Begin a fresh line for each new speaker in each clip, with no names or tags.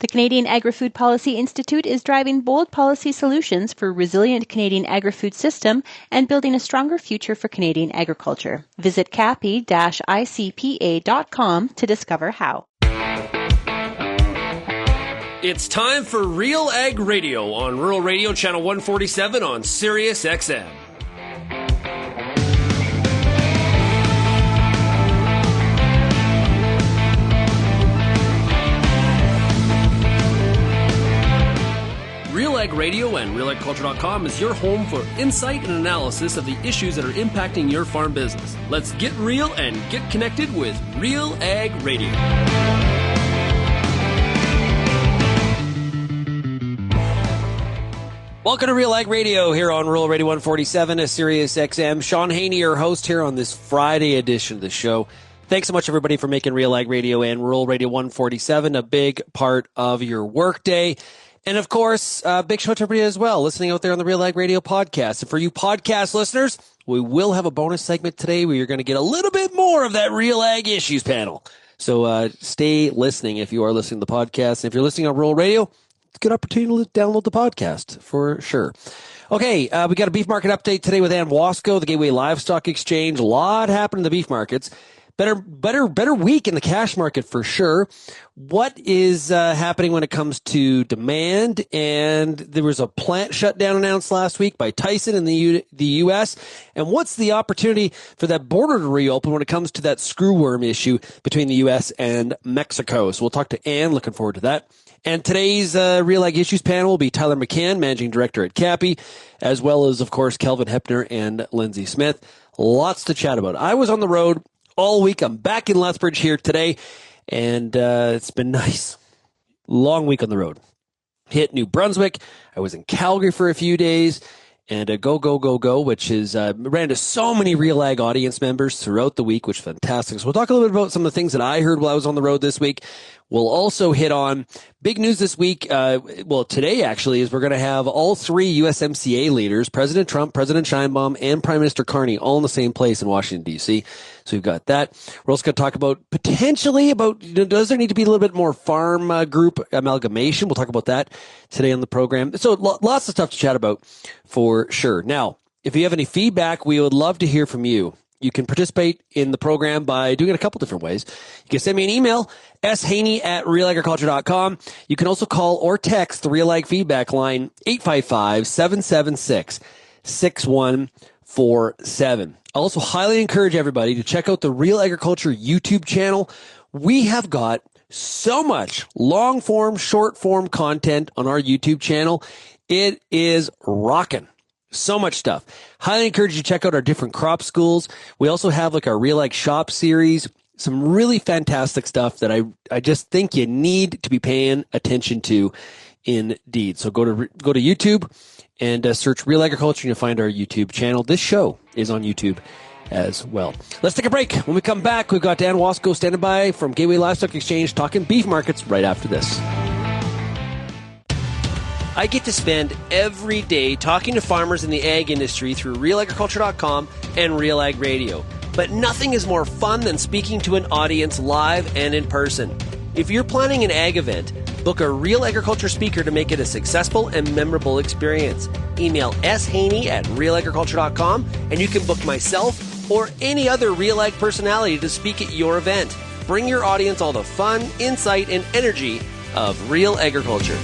The Canadian Agri-Food Policy Institute is driving bold policy solutions for a resilient Canadian agri-food system and building a stronger future for Canadian agriculture. Visit CAPI-ICPA.com to discover how.
It's time for RealAg Radio on Rural Radio Channel 147 on Sirius XM. RealAg Radio and RealAgriculture.com is your home for insight and analysis of the issues that are impacting your farm business. Let's get real and get connected with RealAg Radio. Welcome to RealAg Radio here on Rural Radio 147 at Sirius XM. Shaun, Haney, your host here on this Friday edition of the show. Thanks so much, everybody, for making RealAg Radio and Rural Radio 147 a big part of your workday. And, of course, big shout out to everybody as well, listening out there on the RealAg Radio Podcast. And for you podcast listeners, we will have a bonus segment today where you're going to get a little bit more of that RealAg Issues Panel. So stay listening if you are listening to the podcast. And if you're listening on Rural Radio, it's a good opportunity to download the podcast for sure. Okay, we got a beef market update today with Wasko, the Gateway Livestock Exchange. A lot happened in the beef markets. Better week in the cash market for sure. What is happening when it comes to demand? And there was a plant shutdown announced last week by Tyson in the U.S. And what's the opportunity for that border to reopen when it comes to that screwworm issue between the U.S. and Mexico? So we'll talk to Ann. Looking forward to that. And today's RealAg Issues Panel will be Tyler McCann, Managing Director at CAPI, as well as, of course, Kelvin Heppner and Lyndsey Smith. Lots to chat about. I was on the road all week. I'm back in Lethbridge here today, and it's been nice. Long week on the road. Hit New Brunswick. I was in Calgary for a few days, and go, which is ran to so many RealAg audience members throughout the week, which is fantastic. So we'll talk a little bit about some of the things that I heard while I was on the road this week. We'll also hit on big news this week. Today actually is we're going to have all three USMCA leaders, President Trump, President Sheinbaum, and Prime Minister Carney, all in the same place in Washington, D.C. So we've got that. We're also going to talk about does there need to be a little bit more farm group amalgamation? We'll talk about that today on the program. So lots of stuff to chat about for sure. Now, if you have any feedback, we would love to hear from you. You can participate in the program by doing it a couple different ways. You can send me an email, shaney@realagriculture.com. You can also call or text the RealAg feedback line, 855-776-6147. I also highly encourage everybody to check out the Real Agriculture YouTube channel. We have got so much long-form, short-form content on our YouTube channel. It is rocking. So much stuff. Highly encourage you to check out our different crop schools. We also have like our RealAg Shop series. Some really fantastic stuff that I just think you need to be paying attention to indeed. So go to YouTube and search Real Agriculture and you'll find our YouTube channel. This show is on YouTube as well. Let's take a break. When we come back, we've got Dan Wasko standing by from Gateway Livestock Exchange talking beef markets right after this. I get to spend every day talking to farmers in the ag industry through RealAgriculture.com and RealAg Radio. But nothing is more fun than speaking to an audience live and in person. If you're planning an ag event, book a Real Agriculture speaker to make it a successful and memorable experience. Email shaney@realagriculture.com and you can book myself or any other RealAg personality to speak at your event. Bring your audience all the fun, insight, and energy of Real Agriculture.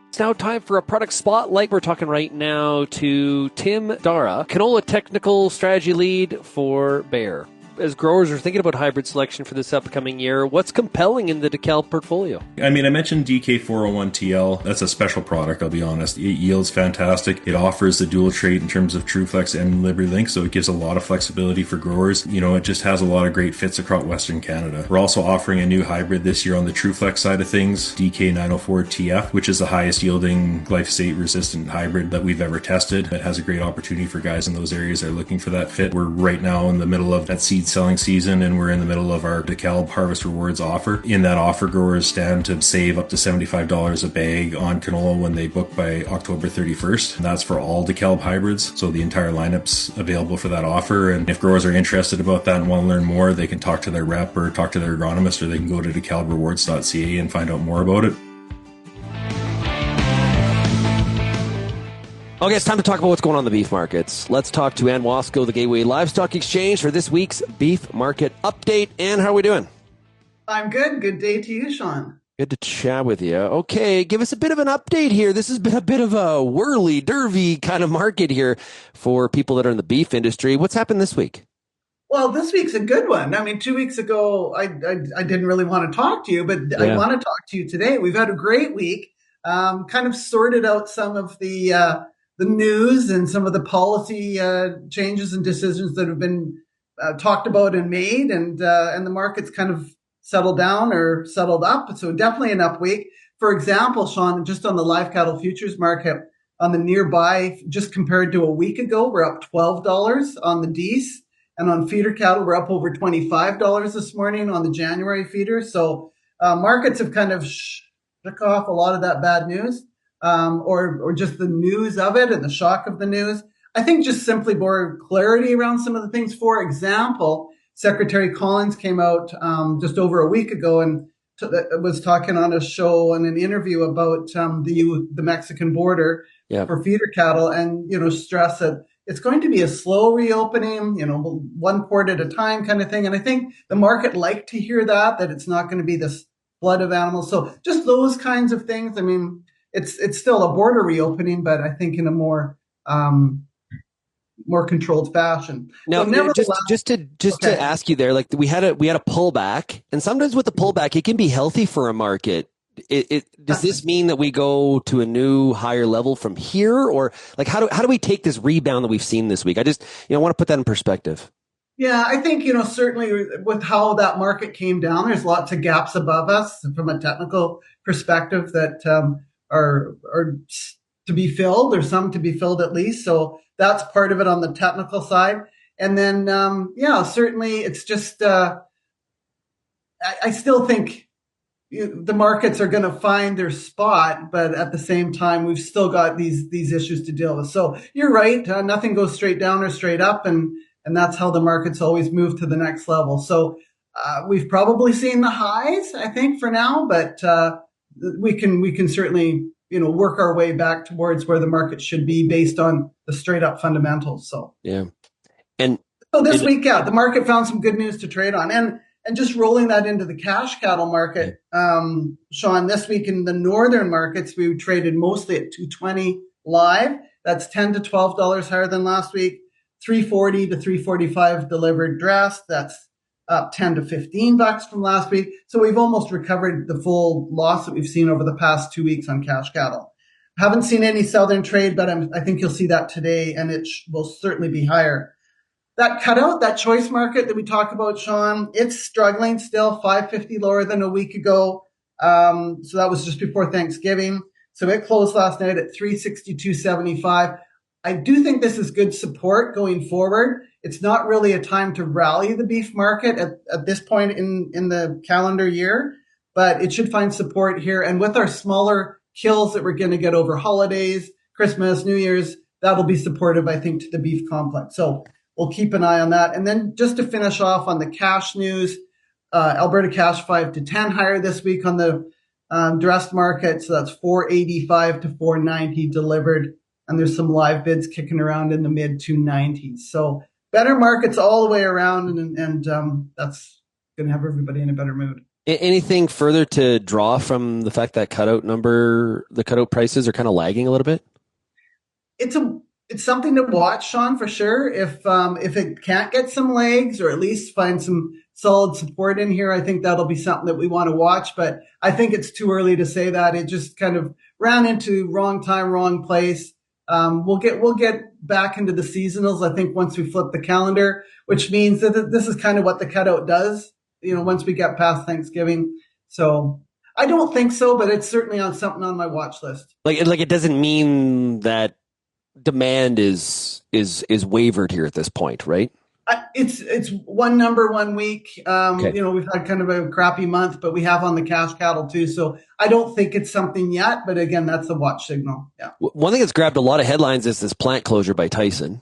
It's now time for a product spotlight. We're talking right now to Tim Dara, canola technical strategy lead for Bayer. As growers are thinking about hybrid selection for this upcoming year, what's compelling in the DeKalb portfolio?
I mentioned DK401TL. That's a special product, I'll be honest. It yields fantastic. It offers the dual trait in terms of TrueFlex and LibertyLink, so it gives a lot of flexibility for growers. It just has a lot of great fits across Western Canada. We're also offering a new hybrid this year on the TrueFlex side of things, DK904TF, which is the highest yielding glyphosate-resistant hybrid that we've ever tested. It has a great opportunity for guys in those areas that are looking for that fit. We're right now in the middle of that seed seed selling season, and we're in the middle of our DeKalb Harvest Rewards offer. In that offer, growers stand to save up to $75 a bag on canola when they book by October 31st. And that's for all DeKalb hybrids. So the entire lineup's available for that offer. And if growers are interested about that and want to learn more, they can talk to their rep or talk to their agronomist, or they can go to DeKalbRewards.ca and find out more about it.
Okay, it's time to talk about what's going on in the beef markets. Let's talk to Ann Wasko, the Gateway Livestock Exchange, for this week's beef market update. Ann, how are we doing?
I'm good. Good day to you, Shaun.
Good to chat with you. Okay, give us a bit of an update here. This has been a bit of a whirly-dervy kind of market here for people that are in the beef industry. What's happened this week?
Well, this week's a good one. I mean, 2 weeks ago, I didn't really want to talk to you, but yeah. I want to talk to you today. We've had a great week. Kind of sorted out some of the news and some of the policy changes and decisions that have been talked about and made, and the market's kind of settled down or settled up. So definitely an up week. For example, Shaun, just on the live cattle futures market on the nearby, just compared to a week ago, we're up $12 on the Dees, and on feeder cattle, we're up over $25 this morning on the January feeder. So markets have kind of shook off a lot of that bad news. Or just the news of it and the shock of the news. I think just simply more clarity around some of the things. For example, Secretary Collins came out just over a week ago and was talking on a show and an interview about the Mexican border for feeder cattle, and stressed that it's going to be a slow reopening, one port at a time kind of thing. And I think the market liked to hear that it's not going to be this flood of animals. So just those kinds of things. I mean, it's still a border reopening, but I think in a more controlled fashion.
Now, so just to ask you there, like we had a pullback, and sometimes with the pullback, it can be healthy for a market. Does this mean that we go to a new higher level from here, or like how do we take this rebound that we've seen this week? I just want to put that in perspective.
Yeah, I think, certainly with how that market came down, there's lots of gaps above us from a technical perspective that are to be filled, or some to be filled at least. So that's part of it on the technical side. And then, certainly it's just, I still think the markets are going to find their spot, but at the same time, we've still got these issues to deal with. So you're right. Nothing goes straight down or straight up. And that's how the markets always move to the next level. So we've probably seen the highs, I think, for now, but we can certainly work our way back towards where the market should be based on the straight up fundamentals. So and so this week, the market found some good news to trade on, and just rolling that into the cash cattle market, Shaun. This week in the northern markets, we traded mostly at $220 live. That's $10 to $12 higher than last week. $340 to $345 delivered dressed. That's up $10 to $15 from last week. So we've almost recovered the full loss that we've seen over the past 2 weeks on cash cattle. Haven't seen any southern trade, but I think you'll see that today, and it will certainly be higher. That cutout, that choice market that we talk about, Shaun, it's struggling still, $5.50 lower than a week ago. So that was just before Thanksgiving. So it closed last night at $362.75. I do think this is good support going forward. It's not really a time to rally the beef market at this point in the calendar year, but it should find support here. And with our smaller kills that we're going to get over holidays, Christmas, New Year's, that'll be supportive, I think, to the beef complex. So we'll keep an eye on that. And then just to finish off on the cash news, Alberta cash 5 to 10 higher this week on the dressed market. So that's $485 to $490 delivered. And there's some live bids kicking around in the mid 290s. So better markets all the way around, and that's going to have everybody in a better mood.
Anything further to draw from the fact that the cutout prices are kind of lagging a little bit?
It's something to watch, Shaun, for sure. If it can't get some legs, or at least find some solid support in here, I think that'll be something that we want to watch. But I think it's too early to say that. It just kind of ran into wrong time, wrong place. We'll get back into the seasonals, I think, once we flip the calendar, which means that this is kind of what the cutout does, once we get past Thanksgiving. So I don't think so, but it's certainly on something on my watch list.
Like it doesn't mean that demand is wavered here at this point, right?
It's one number 1 week.
Okay.
We've had kind of a crappy month, but we have on the cash cattle too. So I don't think it's something yet. But again, that's a watch signal. Yeah.
One thing that's grabbed a lot of headlines is this plant closure by Tyson.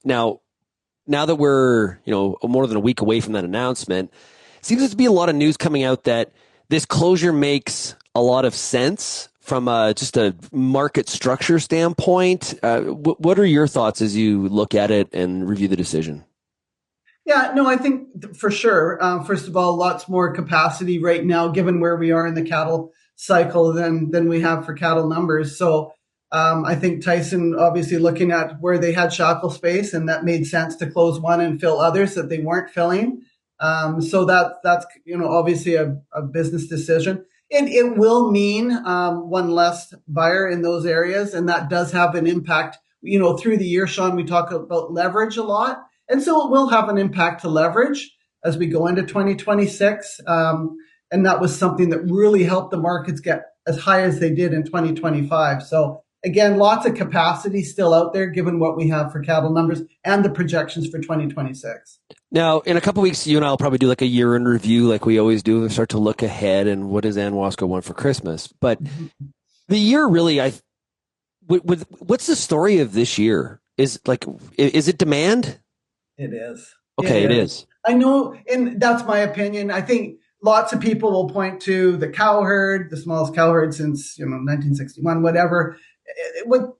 Now that we're more than a week away from that announcement, seems to be a lot of news coming out that this closure makes a lot of sense from just a market structure standpoint. What are your thoughts as you look at it and review the decision?
Yeah, no, I think for sure. First of all, lots more capacity right now, given where we are in the cattle cycle than we have for cattle numbers. So I think Tyson obviously looking at where they had shackle space, and that made sense to close one and fill others that they weren't filling. So that's obviously a business decision. It will mean one less buyer in those areas, and that does have an impact. Through the year, Shaun, we talk about leverage a lot. And so it will have an impact to leverage as we go into 2026. And that was something that really helped the markets get as high as they did in 2025. So again, lots of capacity still out there, given what we have for cattle numbers and the projections for 2026.
Now, in a couple of weeks, you and I will probably do like a year in review like we always do and start to look ahead and what does Wasko want for Christmas. But the year really, what's the story of this year? Is it demand?
It is.
Okay, it is.
I know, and that's my opinion. I think lots of people will point to the cow herd, the smallest cow herd since 1961, whatever. But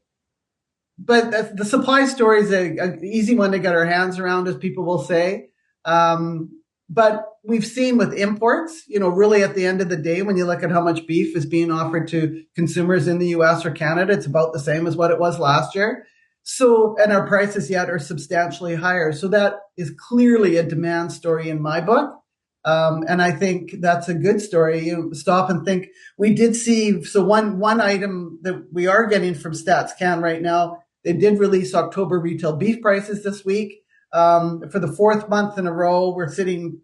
the supply story is an easy one to get our hands around, as people will say. But we've seen with imports, really at the end of the day, when you look at how much beef is being offered to consumers in the U.S. or Canada, it's about the same as what it was last year. So, and our prices yet are substantially higher. So that is clearly a demand story in my book. And I think that's a good story. Stop and think. We did see, so one item that we are getting from StatsCan right now, they did release October retail beef prices this week. For the fourth month in a row, we're sitting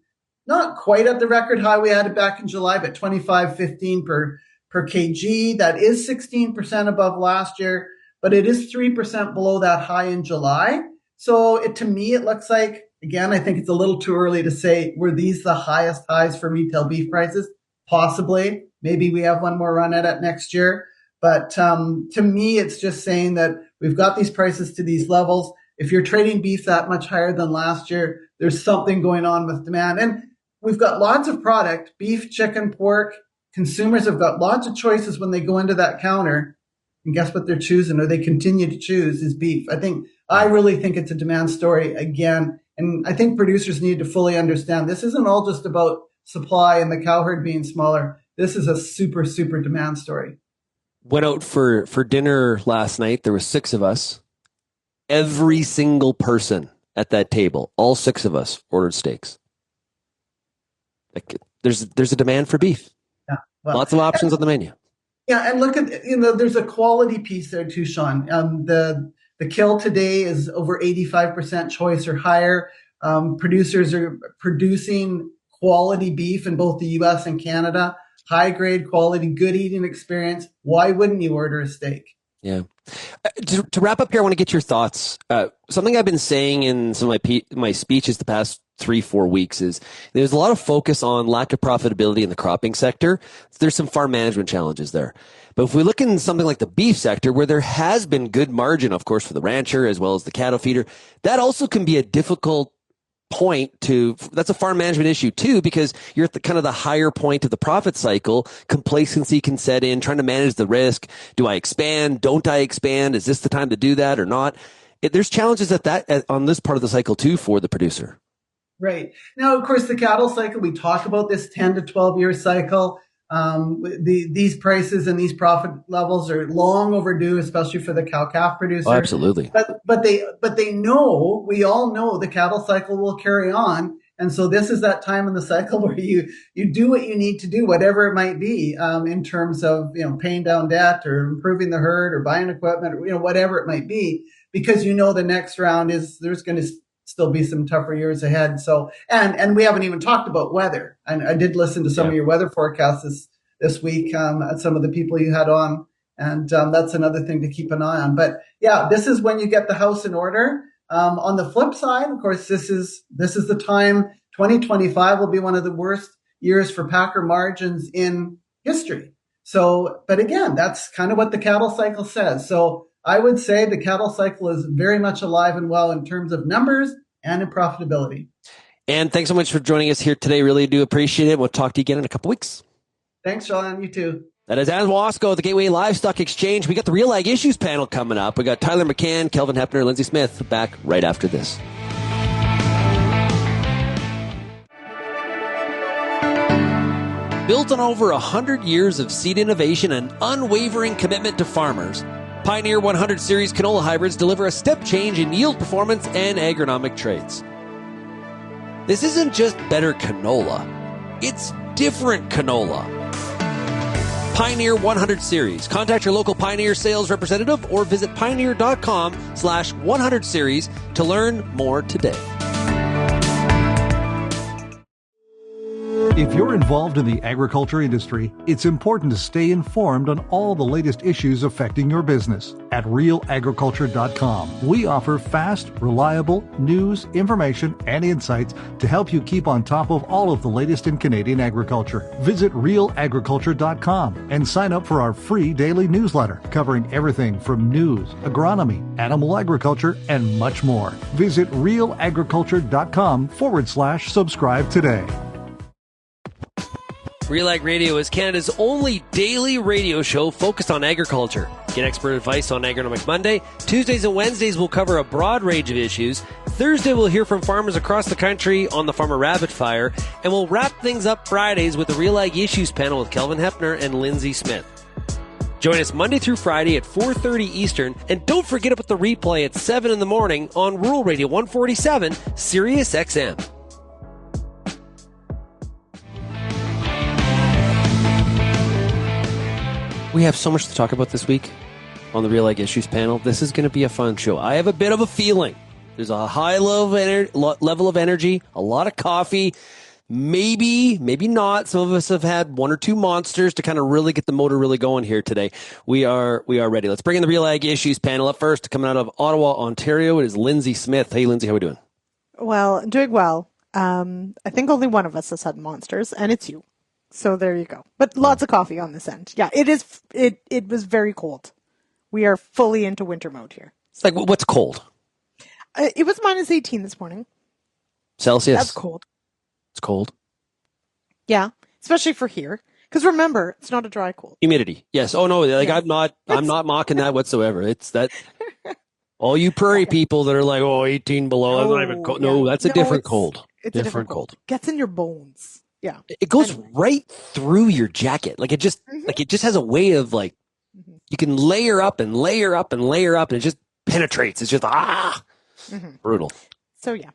not quite at the record high we had it back in July, but $25.15 per kg. That is 16% above last year. But it is 3% below that high in July. So to me, it looks like, again, I think it's a little too early to say, were these the highest highs for retail beef prices? Possibly. Maybe we have one more run at it next year. But to me, it's just saying that we've got these prices to these levels. If you're trading beef that much higher than last year, there's something going on with demand. And we've got lots of product, beef, chicken, pork. Consumers have got lots of choices when they go into that counter. And guess what they're choosing, or they continue to choose, is beef. I really think it's a demand story again. And I think producers need to fully understand this isn't all just about supply and the cow herd being smaller. This is a super, super demand story.
Went out for dinner last night. There were 6 of us. Every single person at that table, all 6 of us, ordered steaks. There's a demand for beef.
Yeah, well,
lots of options on the menu.
Yeah, and look at, there's a quality piece there too, Shaun. The kill today is over 85% choice or higher. Producers are producing quality beef in both the U.S. and Canada, high grade quality, good eating experience. Why wouldn't you order a steak?
Yeah. To wrap up here, I want to get your thoughts. Something I've been saying in some of my speeches the past 3-4 weeks is there's a lot of focus on lack of profitability in the cropping sector. There's some farm management challenges there. But if we look in something like the beef sector, where there has been good margin, of course, for the rancher as well as the cattle feeder, that also can be a difficult point that's a farm management issue too, because you're at the kind of the higher point of the profit cycle. Complacency can set in, trying to manage the risk. Do I expand? Don't I expand? Is this the time to do that or not? There's challenges on this part of the cycle too for the producer.
Right. Now, of course, the cattle cycle, we talk about this 10 to 12 year cycle. These prices and these profit levels are long overdue, especially for the cow-calf producer.
Oh, absolutely.
But they know, we all know the cattle cycle will carry on. And so this is that time in the cycle where you do what you need to do, whatever it might be, in terms of, paying down debt or improving the herd or buying equipment, or, whatever it might be, because the next round there's going to still be some tougher years ahead. So, and we haven't even talked about weather. And I did listen to some of your weather forecasts this week, at some of the people you had on. And that's another thing to keep an eye on. But yeah, this is when you get the house in order. On the flip side, of course, this is the time. 2025 will be one of the worst years for packer margins in history. So, but again, that's kind of what the cattle cycle says. So I would say the cattle cycle is very much alive and well in terms of numbers and in profitability.
And thanks so much for joining us here today. Really do appreciate it. We'll talk to you again in a couple weeks.
Thanks, Shaun. You too.
That is Adam Wasko at the Gateway Livestock Exchange. We got the RealAg Issues Panel coming up. We got Tyler McCann, Kelvin Heppner, Lyndsey Smith back right after this. Built on over 100 years of seed innovation and unwavering commitment to farmers, Pioneer 100 Series canola hybrids deliver a step change in yield performance and agronomic traits. This isn't just better canola, it's different canola. Pioneer 100 Series. Contact your local Pioneer sales representative or visit pioneer.com/100 series to learn more today.
If you're involved in the agriculture industry, it's important to stay informed on all the latest issues affecting your business. At RealAgriculture.com, we offer fast, reliable news, information, and insights to help you keep on top of all of the latest in Canadian agriculture. Visit RealAgriculture.com and sign up for our free daily newsletter covering everything from news, agronomy, animal agriculture, and much more. Visit RealAgriculture.com/subscribe today.
RealAg Radio is Canada's only daily radio show focused on agriculture. Get expert advice on Agronomic Monday. Tuesdays and Wednesdays will cover a broad range of issues. Thursday we'll hear from farmers across the country on the Farmer Rapid Fire. And we'll wrap things up Fridays with the RealAg Issues Panel with Kelvin Heppner and Lyndsey Smith. Join us Monday through Friday at 4:30 Eastern. And don't forget about the replay at 7 in the morning on Rural Radio 147, Sirius XM. We have so much to talk about this week on the RealAg Issues Panel. This is going to be a fun show. I have a bit of a feeling. There's a high level of energy, a lot of coffee, maybe not. Some of us have had one or two monsters to kind of really get the motor really going here today. We are ready. Let's bring in the RealAg Issues Panel. Up first, coming out of Ottawa, Ontario, it is Lyndsey Smith. Hey, Lyndsey, how are we doing?
Well, doing well. I think only one of us has had monsters, and it's you. So there you go. But lots of coffee on this end. Yeah, it is. It was very cold. We are fully into winter mode here.
It's like, what's cold?
It was minus 18 this morning.
Celsius?
That's cold.
It's cold.
Yeah, especially for here. Because remember, it's not a dry cold.
Humidity. Yes. Oh no, like
yes.
I'm not mocking that whatsoever. It's that all you prairie people that are like, 18 below. I'm not even cold.
Yeah.
No, that's a different cold.
It's a different cold. Gets in your bones. Yeah.
It goes right through your jacket. Like it just has a way of like, you can layer up and layer up and layer up and it just penetrates. It's just, brutal.
So yeah.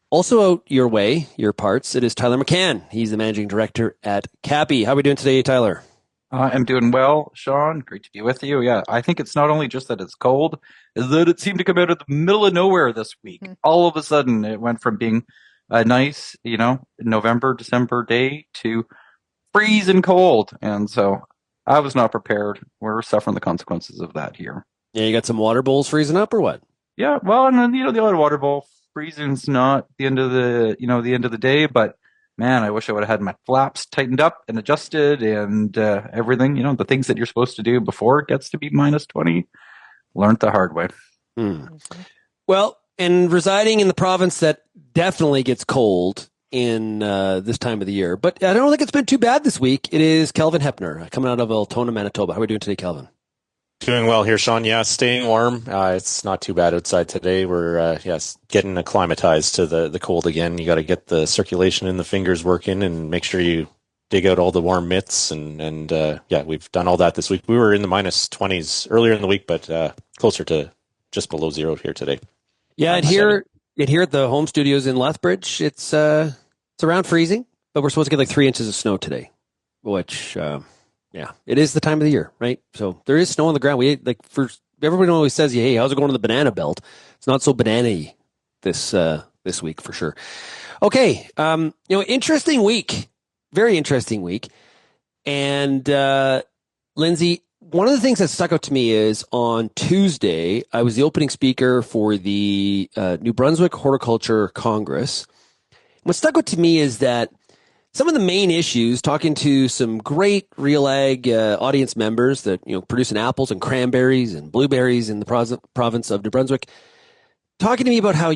Also out your way, your parts, it is Tyler McCann. He's the managing director at CAPI. How are we doing today, Tyler?
I'm doing well, Shaun. Great to be with you. Yeah, I think it's not only just that it's cold, is that it seemed to come out of the middle of nowhere this week. All of a sudden, it went from being a nice, November, December day to freezing cold. And so I was not prepared. We're suffering the consequences of that here.
Yeah, you got some water bowls freezing up or what?
Yeah, well, and then, the other water bowl freezing's not the end of the day, but man, I wish I would have had my flaps tightened up and adjusted and everything, the things that you're supposed to do before it gets to be minus 20. Learned the hard way.
Well, and residing in the province that definitely gets cold in this time of the year, but I don't think it's been too bad this week. It is Kelvin Heppner coming out of Altona, Manitoba. How are we doing today, Kelvin?
Doing well here, Shaun. Yeah, staying warm. It's not too bad outside today. We're getting acclimatized to the cold again. You got to get the circulation in the fingers working and make sure you dig out all the warm mitts. And we've done all that this week. We were in the minus 20s earlier in the week, but closer to just below zero here today.
Yeah, and here at the home studios in Lethbridge, it's around freezing, but we're supposed to get like 3 inches of snow today, which it is the time of the year, right? So there is snow on the ground. Everybody always says, hey, how's it going to the banana belt? It's not so banana-y this week for sure. Okay, interesting week, very interesting week, and Lyndsey, one of the things that stuck out to me is on Tuesday, I was the opening speaker for the New Brunswick Horticulture Congress. What stuck out to me is that some of the main issues, talking to some great RealAg audience members that producing apples and cranberries and blueberries in the province of New Brunswick, talking to me about how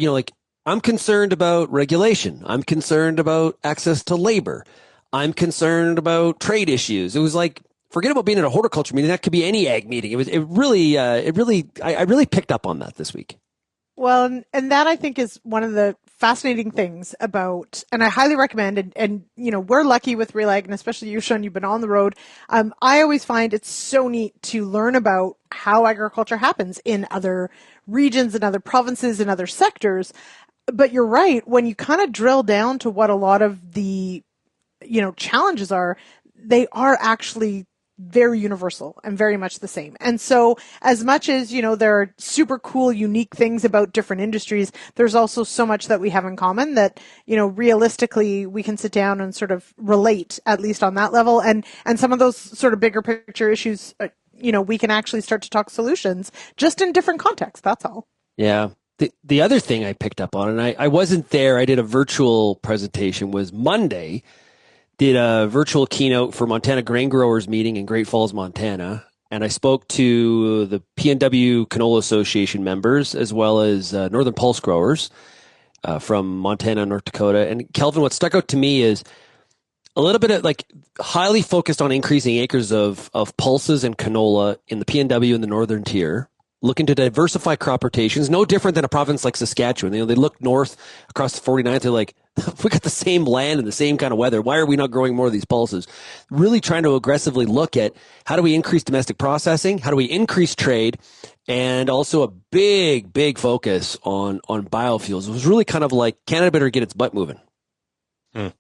I'm concerned about regulation, I'm concerned about access to labor, I'm concerned about trade issues. It was like, forget about being at a horticulture meeting. That could be any ag meeting. I really picked up on that this week.
Well, and that I think is one of the fascinating things about, and I highly recommend, and we're lucky with RealAg, and especially you, Shaun, you've been on the road. I always find it's so neat to learn about how agriculture happens in other regions, in other provinces, in other sectors. But you're right, when you kind of drill down to what a lot of the, challenges are, they are actually very universal and very much the same. And so as much as, there are super cool, unique things about different industries, there's also so much that we have in common that, realistically we can sit down and sort of relate, at least on that level. And some of those sort of bigger picture issues, we can actually start to talk solutions just in different contexts. That's all.
Yeah. The other thing I picked up on, and I wasn't there, I did a virtual presentation, was Monday, did a virtual keynote for Montana Grain Growers meeting in Great Falls, Montana. And I spoke to the PNW Canola Association members, as well as Northern Pulse growers from Montana and North Dakota. And Kelvin, what stuck out to me is a little bit of highly focused on increasing acres of pulses and canola in the PNW and the Northern Tier, looking to diversify crop rotations, no different than a province like Saskatchewan. They look north across the 49th. They're like, we got the same land and the same kind of weather. Why are we not growing more of these pulses? Really trying to aggressively look at how do we increase domestic processing? How do we increase trade? And also a big, big focus on biofuels. It was really kind of like Canada better get its butt moving.
Yeah,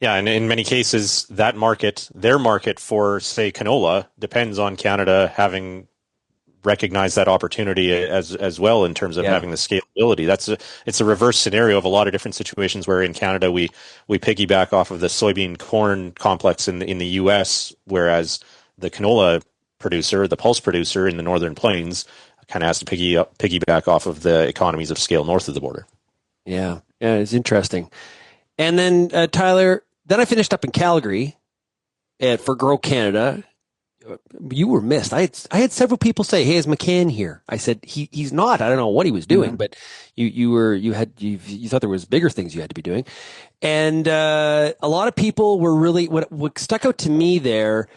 and in many cases, that market, their market for, say, canola, depends on Canada having recognized that opportunity as well in terms of having the scalability. It's a reverse scenario of a lot of different situations where in Canada we piggyback off of the soybean corn complex in the US, whereas the canola producer, the pulse producer in the Northern Plains, kind of has to piggyback off of the economies of scale north of the border.
Yeah, it's interesting. And then Tyler, then I finished up in Calgary for Grow Canada. You were missed. I had several people say, "Hey, is McCann here?" I said, "He's not. I don't know what he was doing, but you thought there was bigger things you had to be doing." And a lot of people were really what stuck out to me there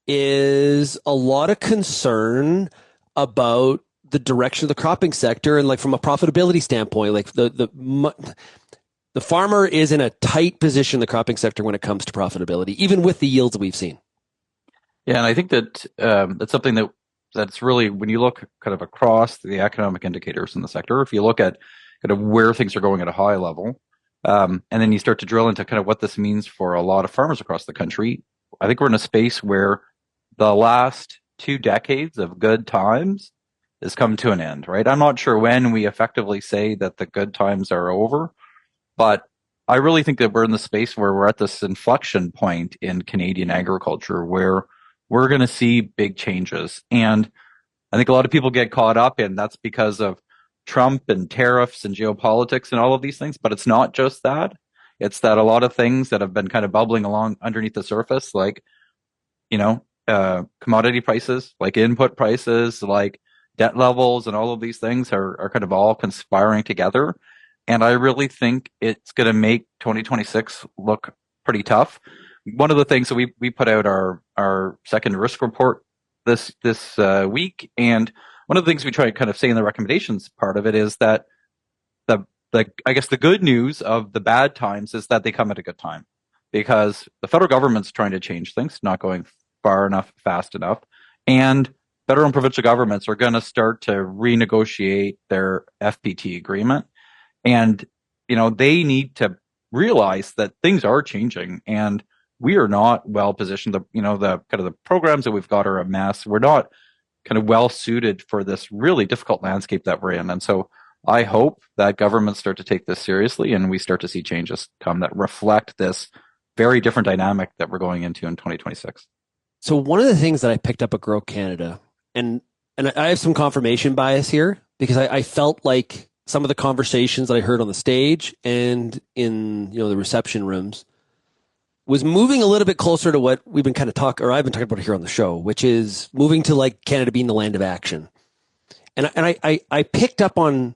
is a lot of concern about the direction of the cropping sector and from a profitability standpoint, the farmer is in a tight position in the cropping sector when it comes to profitability, even with the yields that we've seen.
Yeah, and I think that that's something that's really, when you look kind of across the economic indicators in the sector, if you look at kind of where things are going at a high level, and then you start to drill into kind of what this means for a lot of farmers across the country, I think we're in a space where the last 2 decades of good times has come to an end, right? I'm not sure when we effectively say that the good times are over, but I really think that we're in the space where we're at this inflection point in Canadian agriculture where we're going to see big changes. And I think a lot of people get caught up in that's because of Trump and tariffs and geopolitics and all of these things. But it's not just that. It's that a lot of things that have been kind of bubbling along underneath the surface, like, commodity prices, like input prices, like debt levels and all of these things are kind of all conspiring together. And I really think it's going to make 2026 look pretty tough. One of the things that we put out our second risk report this week, and one of the things we try to kind of say in the recommendations part of it is that I guess the good news of the bad times is that they come at a good time, because the federal government's trying to change things, not going far enough, fast enough, and federal and provincial governments are going to start to renegotiate their FPT agreement, and they need to realize that things are changing and we are not well positioned. The kind of the programs that we've got are a mess. We're not kind of well suited for this really difficult landscape that we're in. And so I hope that governments start to take this seriously and we start to see changes come that reflect this very different dynamic that we're going into in 2026.
So one of the things that I picked up at Grow Canada, and I have some confirmation bias here because I felt like some of the conversations that I heard on the stage and in the reception rooms was moving a little bit closer to what we've been kind of I've been talking about here on the show, which is moving to like Canada being the land of action. And I picked up on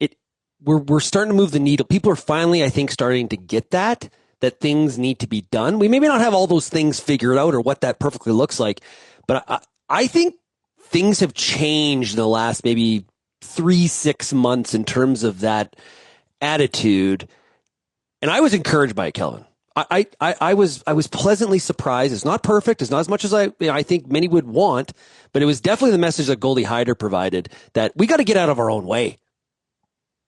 it. We're starting to move the needle. People are finally, I think, starting to get that things need to be done. We maybe not have all those things figured out or what that perfectly looks like, but I think things have changed in the last maybe 3-6 months in terms of that attitude. And I was encouraged by it, Kelvin. I was pleasantly surprised. It's not perfect. It's not as much as I think many would want, but it was definitely the message that Goldie Hyder provided that we got to get out of our own way.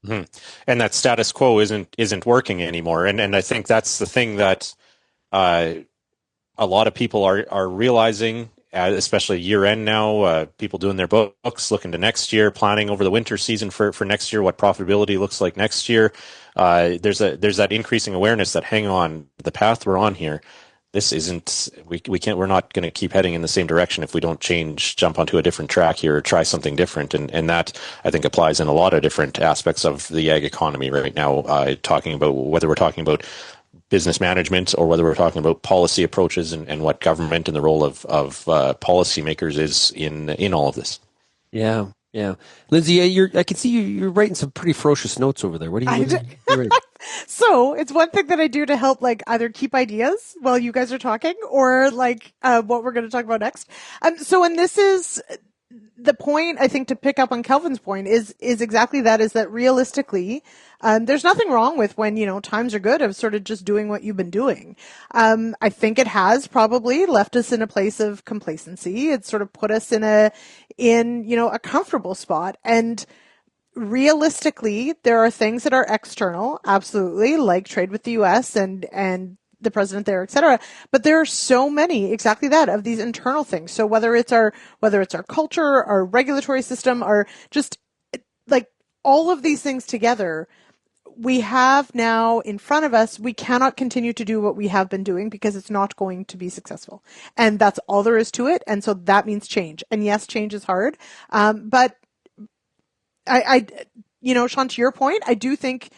Mm-hmm. And that status quo isn't working anymore. And I think that's the thing that a lot of people are realizing, especially year end now. People doing their books, looking to next year, planning over the winter season for next year, what profitability looks like next year. There's that increasing awareness that hang on, the path we're on here, this isn't, we're not going to keep heading in the same direction if we don't jump onto a different track here or try something different. And that, I think, applies in a lot of different aspects of the ag economy right now, talking about whether we're talking about business management or whether we're talking about policy approaches and what government and the role of policymakers is in all of this.
Yeah. Yeah. Lyndsey, I can see you're writing some pretty ferocious notes over there. What are you doing?
So it's one thing that I do to help either keep ideas while you guys are talking or what we're going to talk about next. And this is the point, I think, to pick up on Kelvin's point is exactly that, is that realistically, there's nothing wrong with when, times are good of sort of just doing what you've been doing. I think it has probably left us in a place of complacency. It's sort of put us in a comfortable spot. And realistically, there are things that are external, absolutely, like trade with the US and the president there, et cetera. But there are so many, exactly that, of these internal things. So whether it's our culture, our regulatory system, or just all of these things together, we have now in front of us, we cannot continue to do what we have been doing because it's not going to be successful. And that's all there is to it. And so that means change. And yes, change is hard. But I Shaun, to your point, I do think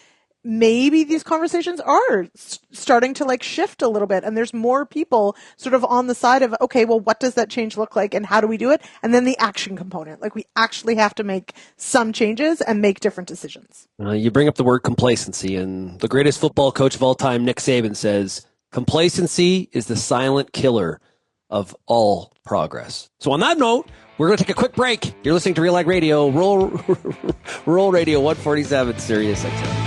maybe these conversations are starting to shift a little bit, and there's more people sort of on the side of, okay, well, what does that change look like and how do we do it? And then the action component, we actually have to make some changes and make different decisions.
You bring up the word complacency, and the greatest football coach of all time, Nick Saban, says complacency is the silent killer of all progress. So on that note, we're going to take a quick break. You're listening to RealAg Radio, Rural Radio 147, Sirius XM.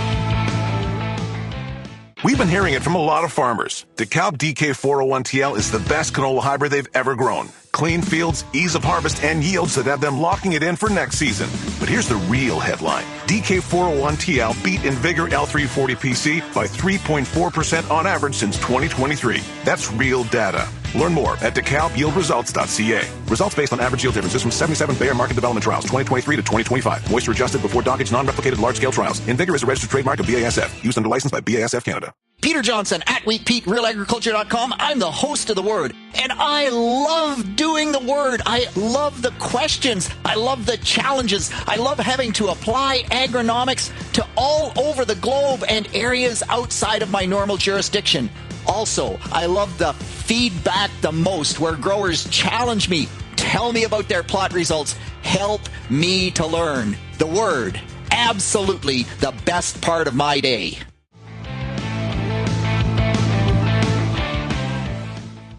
We've been hearing it from a lot of farmers. DeKalb DK401TL is the best canola hybrid they've ever grown. Clean fields, ease of harvest, and yields that have them locking it in for next season. But here's the real headline. DK401TL beat in Vigor L340PC by 3.4% on average since 2023. That's real data. Learn more at DeKalbYieldResults.ca. Results based on average yield differences from 77 Bayer market development trials, 2023 to 2025. Moisture adjusted before dockage, non-replicated large-scale trials. Invigor is a registered trademark of BASF. Used under license by BASF Canada.
Peter Johnson at WheatPete, RealAgriculture.com. I'm the host of The Word, and I love doing The Word. I love the questions. I love the challenges. I love having to apply agronomics to all over the globe and areas outside of my normal jurisdiction. Also, I love the feedback the most, where growers challenge me, tell me about their plot results, help me to learn. The Word, absolutely the best part of my day.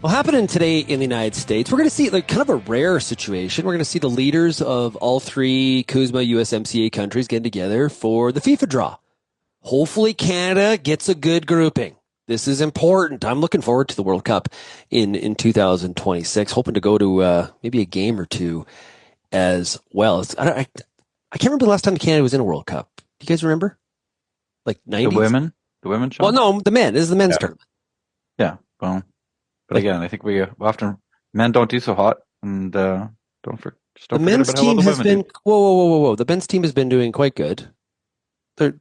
Well, happening today in the United States, we're going to see kind of a rare situation. We're going to see the leaders of all three CUSMA USMCA countries getting together for the FIFA draw. Hopefully Canada gets a good grouping. This is important. I'm looking forward to the World Cup in 2026, hoping to go to maybe a game or two as well. I can't remember the last time Canada was in a World Cup. Do you guys remember? 90s?
The women, Shaun?
Well, no, the men. This is the men's tournament.
Yeah, well, but again, I think we often, men don't do so hot, and don't forget
the men's team has been, whoa. The men's team has been doing quite good.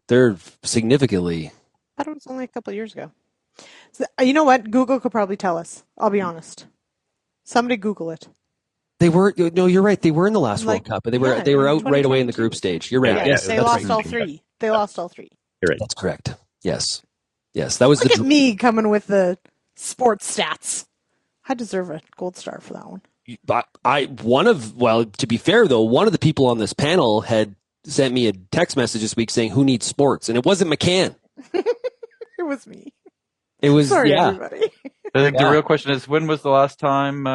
They're significantly.
I thought it was only a couple of years ago. So, you know what? Google could probably tell us. I'll be honest. Somebody Google it.
They were you're right. They were in the last World Cup, but they were out right away in the group stage. You're right.
Yes, they lost all three. They lost all three.
You're right.
That's correct. Yes, that was
Look at me coming with the sports stats. I deserve a gold star for that one.
To be fair though, one of the people on this panel had sent me a text message this week saying, "Who needs sports?" And it wasn't McCann.
It was me.
It was
Sorry, everybody.
I think the real question is, when was the last time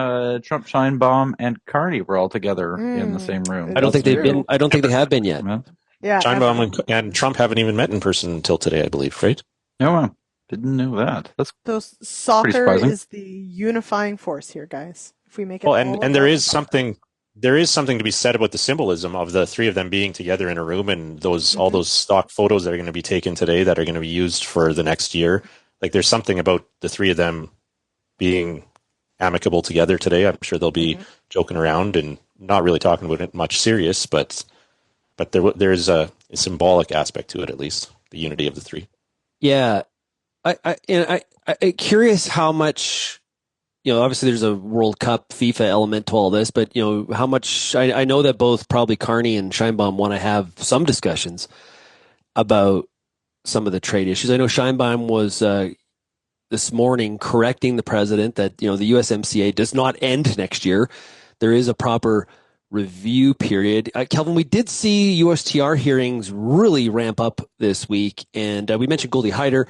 Trump, Scheinbaum, and Carney were all together in the same room?
I don't think they've been. I don't think they have been yet.
Yeah,
Scheinbaum and Trump haven't even met in person until today, I believe. Right?
No, didn't know that.
Soccer is the unifying force here, guys. If we make it,
and there is something to be said about the symbolism of the three of them being together in a room, and all those stock photos that are going to be taken today that are going to be used for the next year. Like, there's something about the three of them being amicable together today. I'm sure they'll be joking around and not really talking about it much serious, but there's a symbolic aspect to it, at least the unity of the three.
Yeah, I'm curious how much. Obviously there's a World Cup FIFA element to all this, but how much. I know that both probably Carney and Scheinbaum want to have some discussions about some of the trade issues. I know Scheinbaum was this morning correcting the president that the USMCA does not end next year. There is a proper review period. Kelvin, we did see USTR hearings really ramp up this week, and we mentioned Goldie Hyder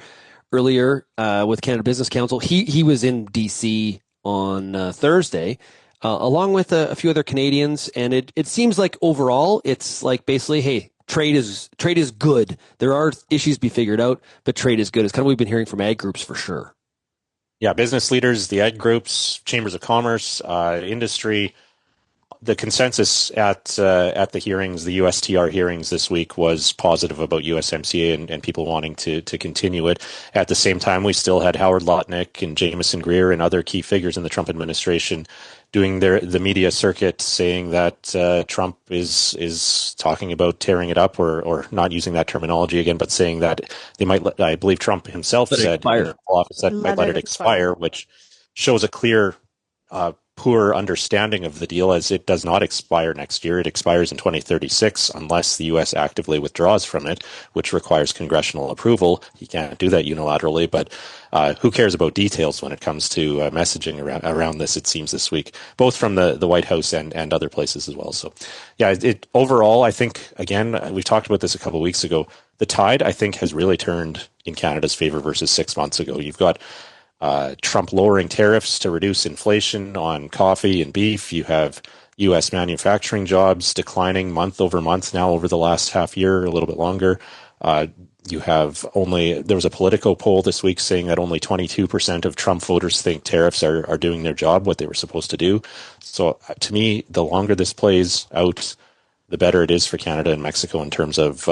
earlier with Canada Business Council. He was in DC on Thursday, along with a few other Canadians, and it seems like overall it's like basically, hey, trade is good. There are issues to be figured out, but trade is good. It's kind of what we've been hearing from ag groups for sure.
Yeah, business leaders, the ag groups, chambers of commerce, industry. The consensus at the hearings, the USTR hearings this week, was positive about USMCA and people wanting to continue it. At the same time, we still had Howard Lutnick and Jameson Greer and other key figures in the Trump administration doing the media circuit, saying that Trump is talking about tearing it up, or not using that terminology again, but saying that they might. I believe Trump himself said in office that might let it expire, which shows a clear. Poor understanding of the deal, as it does not expire next year. It expires in 2036 unless the U.S. actively withdraws from it, which requires congressional approval. You can't do that unilaterally, but who cares about details when it comes to messaging around this, it seems, this week, both from the White House and other places as well. So, yeah, overall, I think, again, we talked about this a couple of weeks ago, the tide, I think, has really turned in Canada's favor versus 6 months ago. You've got Trump lowering tariffs to reduce inflation on coffee and beef. You have U.S. manufacturing jobs declining month over month now over the last half year, a little bit longer. There was a Politico poll this week saying that only 22% of Trump voters think tariffs are doing their job, what they were supposed to do. So to me, the longer this plays out, the better it is for Canada and Mexico in terms of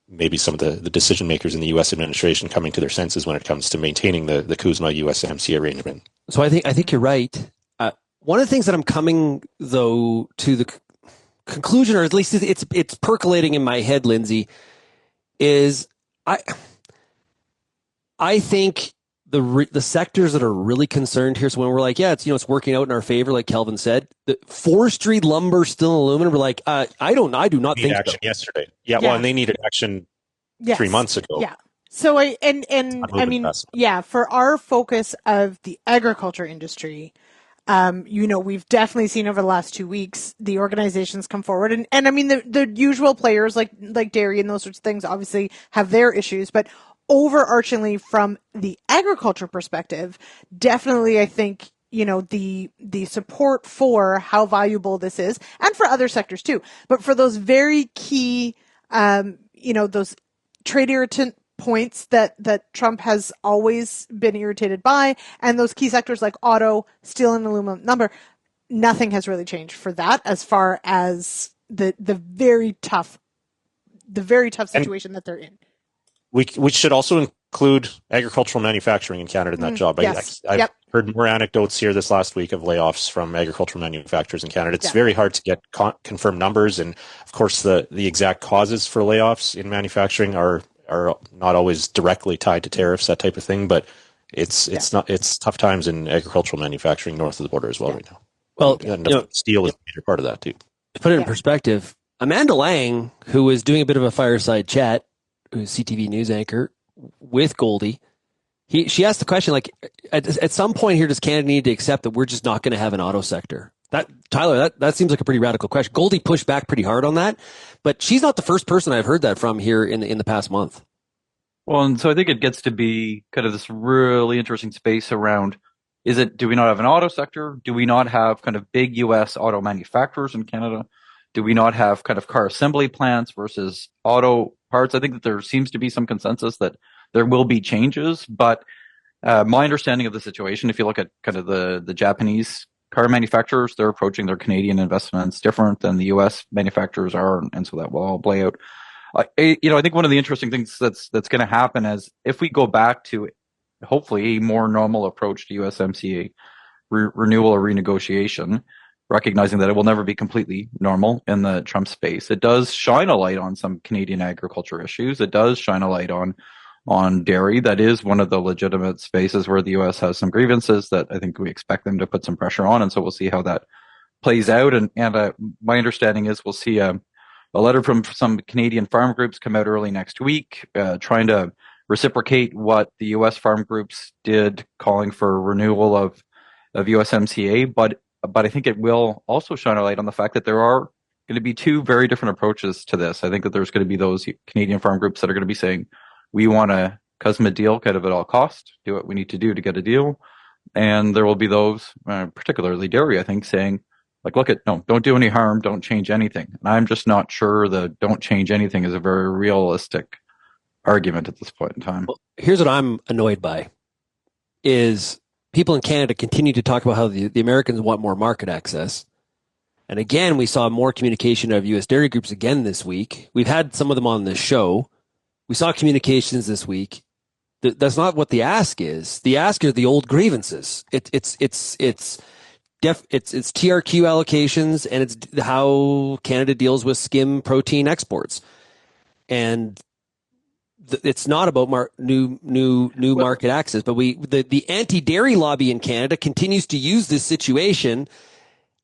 maybe some of the decision makers in the U.S. administration coming to their senses when it comes to maintaining the CUSMA USMCA arrangement.
So I think you're right. One of the things that I'm coming though to the conclusion, or at least it's percolating in my head, Lyndsey, is I think the sectors that are really concerned here. So when we're like, yeah, it's working out in our favor, like Kelvin said, the forestry, lumber, steel, and aluminum. We're like, I do not think
action
so.
Yesterday. Yeah, well, and they needed action 3 months ago.
Yeah. So I mean, for our focus of the agriculture industry, we've definitely seen over the last 2 weeks the organizations come forward, and I mean the usual players like dairy and those sorts of things obviously have their issues, but overarchingly from the agriculture perspective, definitely I think the support for how valuable this is, and for other sectors too, but for those very key those trade irritant points that Trump has always been irritated by, and those key sectors like auto, steel, and aluminum, lumber, nothing has really changed for that as far as the very tough situation that they're in.
We should also include agricultural manufacturing in Canada in that job.
Yes.
I've heard more anecdotes here this last week of layoffs from agricultural manufacturers in Canada. It's very hard to get confirmed numbers, and of course the exact causes for layoffs in manufacturing are not always directly tied to tariffs, that type of thing. But It's tough times in agricultural manufacturing north of the border as well right now.
Well,
steel is a major part of that too.
To put it in perspective, Amanda Lang, who was doing a bit of a fireside chat, who's CTV news anchor with Goldie, she asked the question, like, at some point here, does Canada need to accept that we're just not going to have an auto sector? Tyler, that seems like a pretty radical question. Goldie pushed back pretty hard on that, but she's not the first person I've heard that from here in the past month.
Well, and so I think it gets to be kind of this really interesting space around, do we not have an auto sector? Do we not have kind of big U.S. auto manufacturers in Canada? Do we not have kind of car assembly plants versus auto parts? I think that there seems to be some consensus that there will be changes, but my understanding of the situation, if you look at kind of the Japanese car manufacturers, they're approaching their Canadian investments different than the U.S. manufacturers are, and so that will all play out. I think one of the interesting things that's going to happen is if we go back to hopefully a more normal approach to USMCA renewal or renegotiation, recognizing that it will never be completely normal in the Trump space, it does shine a light on some Canadian agriculture issues. It does shine a light on dairy. That is one of the legitimate spaces where the U.S. has some grievances that I think we expect them to put some pressure on, and so we'll see how that plays out. And my understanding is we'll see a letter from some Canadian farm groups come out early next week, trying to reciprocate what the U.S. farm groups did, calling for renewal of USMCA. But I think it will also shine a light on the fact that there are going to be two very different approaches to this. I think that there's going to be those Canadian farm groups that are going to be saying, we want a CUSMA deal kind of at all cost, do what we need to do to get a deal. And there will be those, particularly dairy, I think, saying, like, don't do any harm, don't change anything. And I'm just not sure that don't change anything is a very realistic argument at this point in time.
Well, here's what I'm annoyed by, is people in Canada continue to talk about how the Americans want more market access. And again, we saw more communication of U.S. dairy groups again this week. We've had some of them on this show. We saw communications this week. That's not what the ask is. The ask are the old grievances. It's TRQ allocations, and it's how Canada deals with skim protein exports. And it's not about new market access, but the anti-dairy lobby in Canada continues to use this situation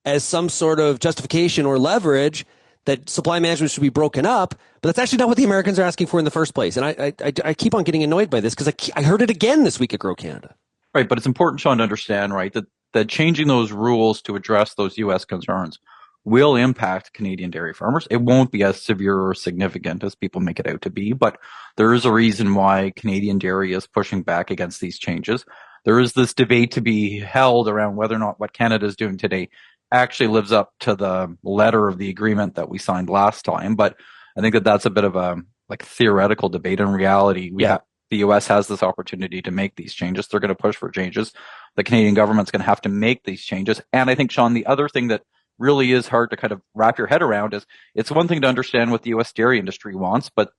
as some sort of justification or leverage that supply management should be broken up, but that's actually not what the Americans are asking for in the first place. And I keep on getting annoyed by this because I heard it again this week at Grow Canada.
Right, but it's important, Shaun, to understand, right, that changing those rules to address those U.S. concerns will impact Canadian dairy farmers. It won't be as severe or significant as people make it out to be, but there is a reason why Canadian dairy is pushing back against these changes. There is this debate to be held around whether or not what Canada is doing today actually lives up to the letter of the agreement that we signed last time. But I think that that's a bit of a theoretical debate. In reality, the U.S. has this opportunity to make these changes. They're going to push for changes. The Canadian government's going to have to make these changes. And I think, Shaun, the other thing that really is hard to kind of wrap your head around is it's one thing to understand what the U.S. dairy industry wants, but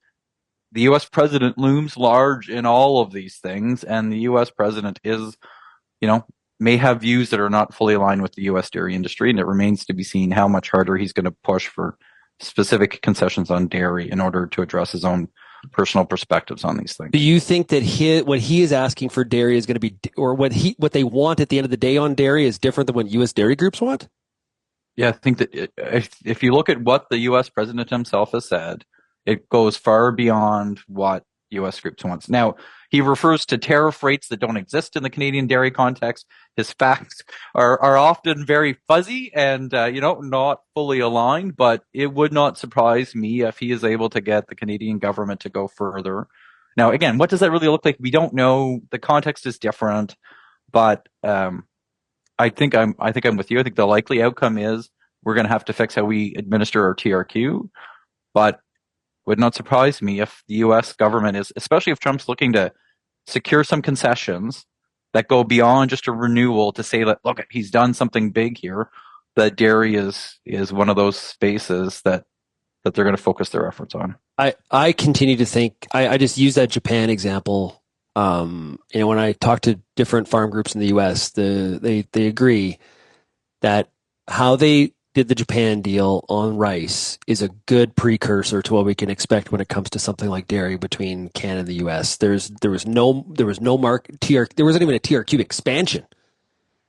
the U.S. president looms large in all of these things. And the U.S. president is, may have views that are not fully aligned with the U.S. dairy industry, and it remains to be seen how much harder he's going to push for specific concessions on dairy in order to address his own personal perspectives on these things.
Do you think that what he is asking for dairy is going to be, or what they want at the end of the day on dairy is different than what U.S. dairy groups want?
Yeah, I think that if you look at what the U.S. president himself has said, it goes far beyond what U.S. groups wants. Now, he refers to tariff rates that don't exist in the Canadian dairy context. His facts are often very fuzzy and, not fully aligned, but it would not surprise me if he is able to get the Canadian government to go further. Now, again, what does that really look like? We don't know. The context is different, but I think I'm with you. I think the likely outcome is we're going to have to fix how we administer our TRQ, but would not surprise me if the U.S. government is, especially if Trump's looking to secure some concessions that go beyond just a renewal to say that, look, he's done something big here, that dairy is one of those spaces that they're going to focus their efforts on.
I continue to think, I just use that Japan example. When I talk to different farm groups in the U.S., they agree that how they did the Japan deal on rice is a good precursor to what we can expect when it comes to something like dairy between Canada and the U.S. There wasn't even a TRQ expansion.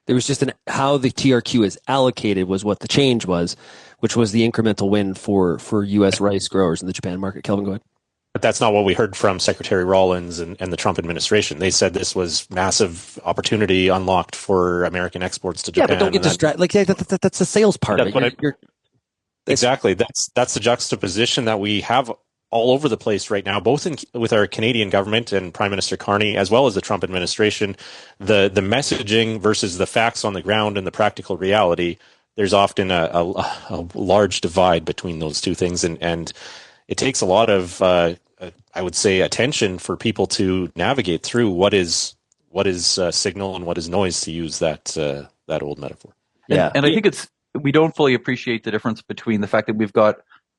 There was just how the TRQ is allocated was what the change was, which was the incremental win for U.S. rice growers in the Japan market. Kelvin, go ahead.
But that's not what we heard from Secretary Rawlins and the Trump administration. They said this was massive opportunity unlocked for American exports to Japan.
Yeah, but don't get distracted. Like that's the sales part of it.
Exactly. That's the juxtaposition that we have all over the place right now, both with our Canadian government and Prime Minister Carney, as well as the Trump administration. The messaging versus the facts on the ground and the practical reality. There's often a large divide between those two things, and it takes a lot of I would say attention for people to navigate through what is signal and what is noise, to use that old metaphor.
Yeah, and I think we don't fully appreciate the difference between the fact that we've got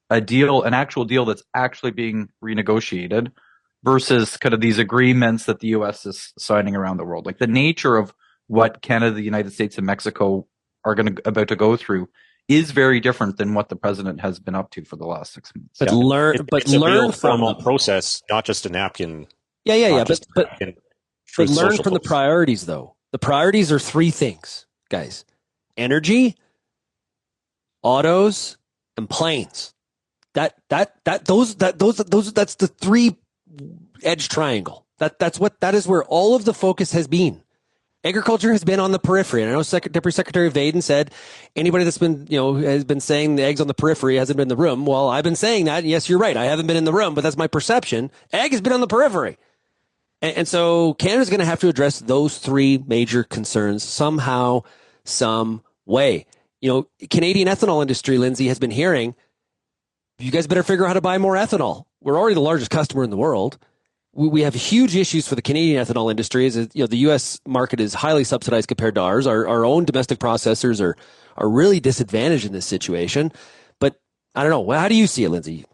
an actual deal that's actually being renegotiated versus kind of these agreements that the U.S. is signing around the world. Like the nature of what Canada, the United States, and Mexico are about to go through is very different than what the president has been up to for the last 6 months.
But learn from the process, not just a napkin.
Yeah. But learn from the priorities, though. The priorities are three things, guys: energy, autos, and planes. That's the three edge triangle. That is where all of the focus has been. Agriculture has been on the periphery, and I know Deputy Secretary Vaden said anybody that's been, has been saying the eggs on the periphery hasn't been in the room. Well, I've been saying that, and yes, you're right. I haven't been in the room, but that's my perception. Ag has been on the periphery. And so Canada's going to have to address those three major concerns somehow, some way. Canadian ethanol industry, Lyndsey, has been hearing, you guys better figure out how to buy more ethanol. We're already the largest customer in the world. We have huge issues for the Canadian ethanol industry. The U.S. market is highly subsidized compared to ours. Our own domestic processors are really disadvantaged in this situation. But I don't know. How do you see it, Lyndsey?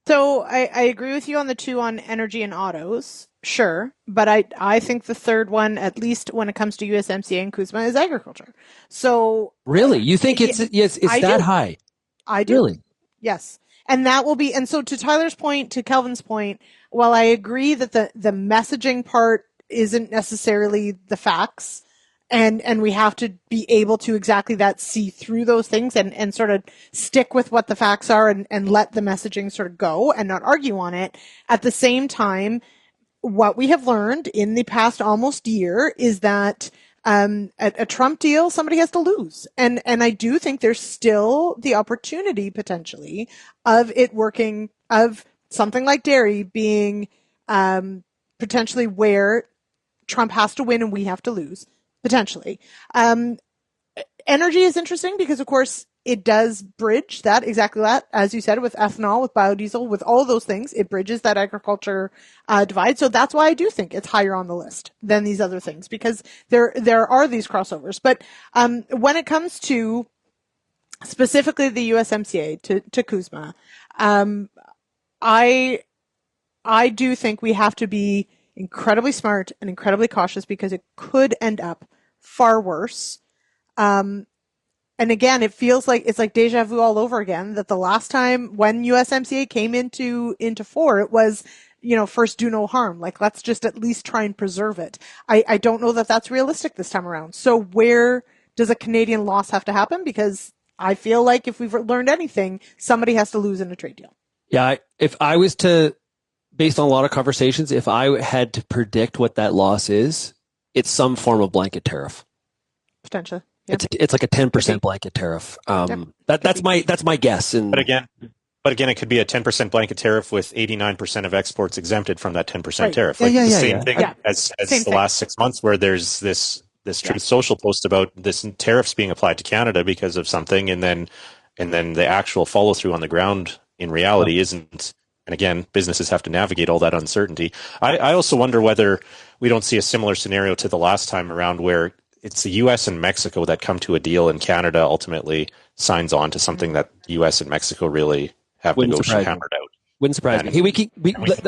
So I agree with you on the two on energy and autos, sure. But I think the third one, at least when it comes to USMCA and CUSMA, is agriculture. So
really, you think it's that high?
I do.
Really?
Yes. And that will be, and so to Tyler's point, to Kelvin's point, while I agree that the messaging part isn't necessarily the facts, and we have to be able to exactly see through those things and sort of stick with what the facts are and let the messaging sort of go and not argue on it. At the same time, what we have learned in the past almost year is that a Trump deal, somebody has to lose. And I do think there's still the opportunity potentially of it working, of something like dairy being potentially where Trump has to win and we have to lose, potentially. Energy is interesting because, of course, it does bridge exactly that, as you said, with ethanol, with biodiesel, with all of those things. It bridges that agriculture divide. So that's why I do think it's higher on the list than these other things, because there are these crossovers. But when it comes to specifically the USMCA to CUSMA, I do think we have to be incredibly smart and incredibly cautious because it could end up far worse. And again, it feels like it's like deja vu all over again, that the last time when USMCA came into fore, it was, first do no harm. Like, let's just at least try and preserve it. I don't know that that's realistic this time around. So where does a Canadian loss have to happen? Because I feel like if we've learned anything, somebody has to lose in a trade deal. Yeah.
If I was to, based on a lot of conversations, if I had to predict what that loss is, it's some form of blanket tariff.
Potentially.
Yep. It's like a 10% blanket tariff. That's my guess. But
again, it could be a 10% blanket tariff with 89% of exports exempted from that 10% tariff. Same thing as the last 6 months, where there's this Truth Social post about this tariffs being applied to Canada because of something, and then the actual follow through on the ground in reality isn't. And again, businesses have to navigate all that uncertainty. I also wonder whether we don't see a similar scenario to the last time around, where it's the U.S. and Mexico that come to a deal, and Canada ultimately signs on to something that the U.S. and Mexico really have negotiated, hammered out.
Wouldn't surprise me. Hey, I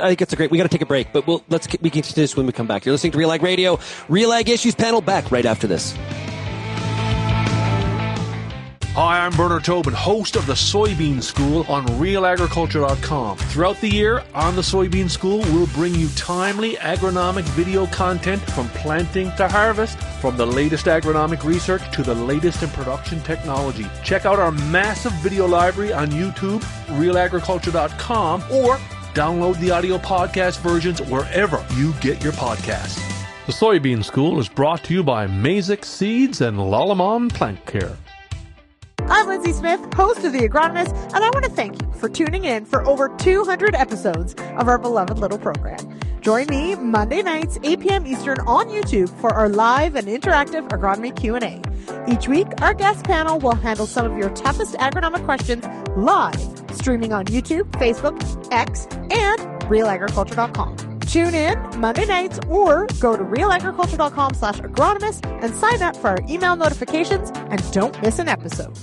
think it's great. We got to take a break, but we can continue this when we come back. You're listening to RealAg Radio, RealAg Issues Panel, back right after this.
Hi, I'm Bernard Tobin, host of the Soybean School on RealAgriculture.com. Throughout the year, on the Soybean School, we'll bring you timely agronomic video content from planting to harvest, from the latest agronomic research to the latest in production technology. Check out our massive video library on YouTube, RealAgriculture.com, or download the audio podcast versions wherever you get your podcasts. The Soybean School is brought to you by Mazik Seeds and Lalamon Plant Care.
I'm Lyndsey Smith, host of The Agronomist, and I want to thank you for tuning in for over 200 episodes of our beloved little program. Join me Monday nights, 8 p.m. Eastern on YouTube for our live and interactive agronomy Q&A. Each week, our guest panel will handle some of your toughest agronomic questions live, streaming on YouTube, Facebook, X, and RealAgriculture.com. Tune in Monday nights or go to realagriculture.com/agronomist and sign up for our email notifications and don't miss an episode.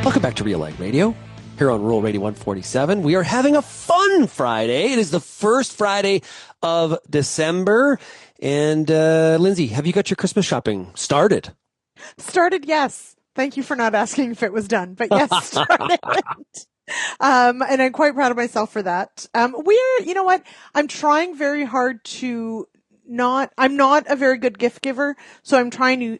Welcome back to RealAg Radio here on Rural Radio 147. We are having a fun Friday. It is the first Friday of December. And Lyndsey, have you got your Christmas shopping started?
Started, yes. Thank you for not asking if it was done, but yes, started. And I'm quite proud of myself for that. You know what? I'm trying very hard to I'm not a very good gift giver, so I'm trying to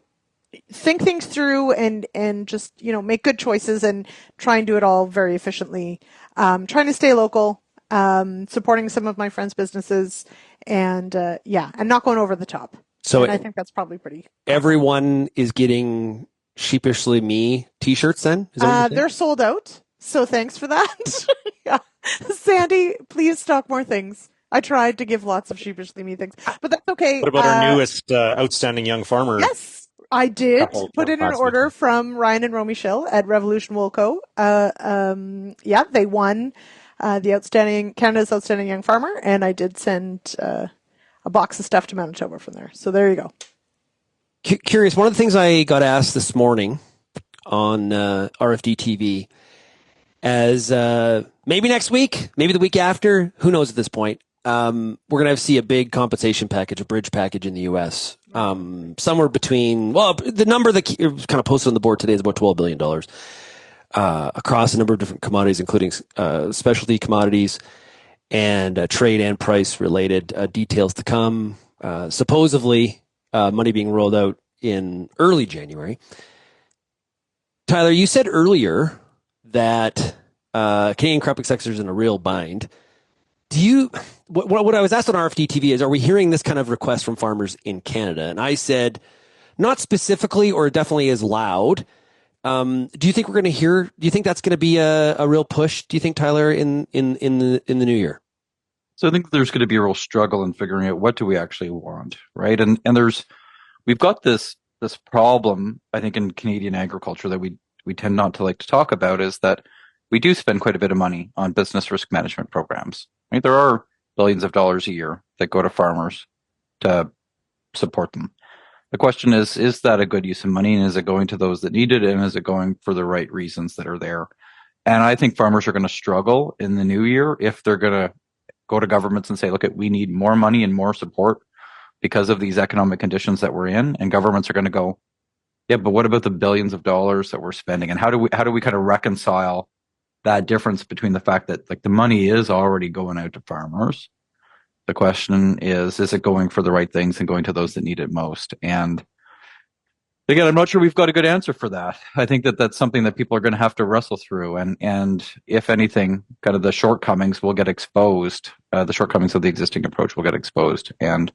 think things through and just, make good choices and try and do it all very efficiently. Trying to stay local, supporting some of my friends' businesses and not going over the top.
So
and I think that's probably pretty.
Everyone is getting Sheepishly Me t-shirts then? Is that what you're saying?
They're sold out. So thanks for that. Yeah. Sandy, please stock more things. I tried to give lots of Sheepishly Me things, but that's okay.
What about our newest outstanding young farmer?
Yes, I did put in an order from Ryan and Romy Schill at Revolution Wool Co. They won the Canada's Outstanding Young Farmer, and I did send a box of stuff to Manitoba from there. So there you go.
Curious, one of the things I got asked this morning on RFD TV as maybe next week, maybe the week after, who knows at this point, we're going to see a big compensation package, a bridge package in the U.S. Somewhere between, the number that kind of posted on the board today is about $12 billion across a number of different commodities, including specialty commodities and trade and price related details to come. Supposedly, money being rolled out in early January. Tyler, you said earlier that Canadian crop executors in a real bind. What I was asked on RFD TV is, are we hearing this kind of request from farmers in Canada? And I said, not specifically or definitely as loud. Do you think do you think that's going to be a real push? Do you think, Tyler, in the new year?
So I think there's going to be a real struggle in figuring out what do we actually want, right? And we've got this problem, I think, in Canadian agriculture that we tend not to like to talk about, is that we do spend quite a bit of money on business risk management programs. Right? There are billions of dollars a year that go to farmers to support them. The question is that a good use of money, and is it going to those that need it, and is it going for the right reasons that are there? And I think farmers are going to struggle in the new year if they're going to go to governments and say, look, we need more money and more support because of these economic conditions that we're in. And governments are going to go, yeah, but what about the billions of dollars that we're spending? And how do we kind of reconcile that difference between the fact that the money is already going out to farmers? The question is it going for the right things and going to those that need it most? And again, I'm not sure we've got a good answer for that. I think that that's something that people are going to have to wrestle through. And if anything, kind of the shortcomings will get exposed. The shortcomings of the existing approach will get exposed. And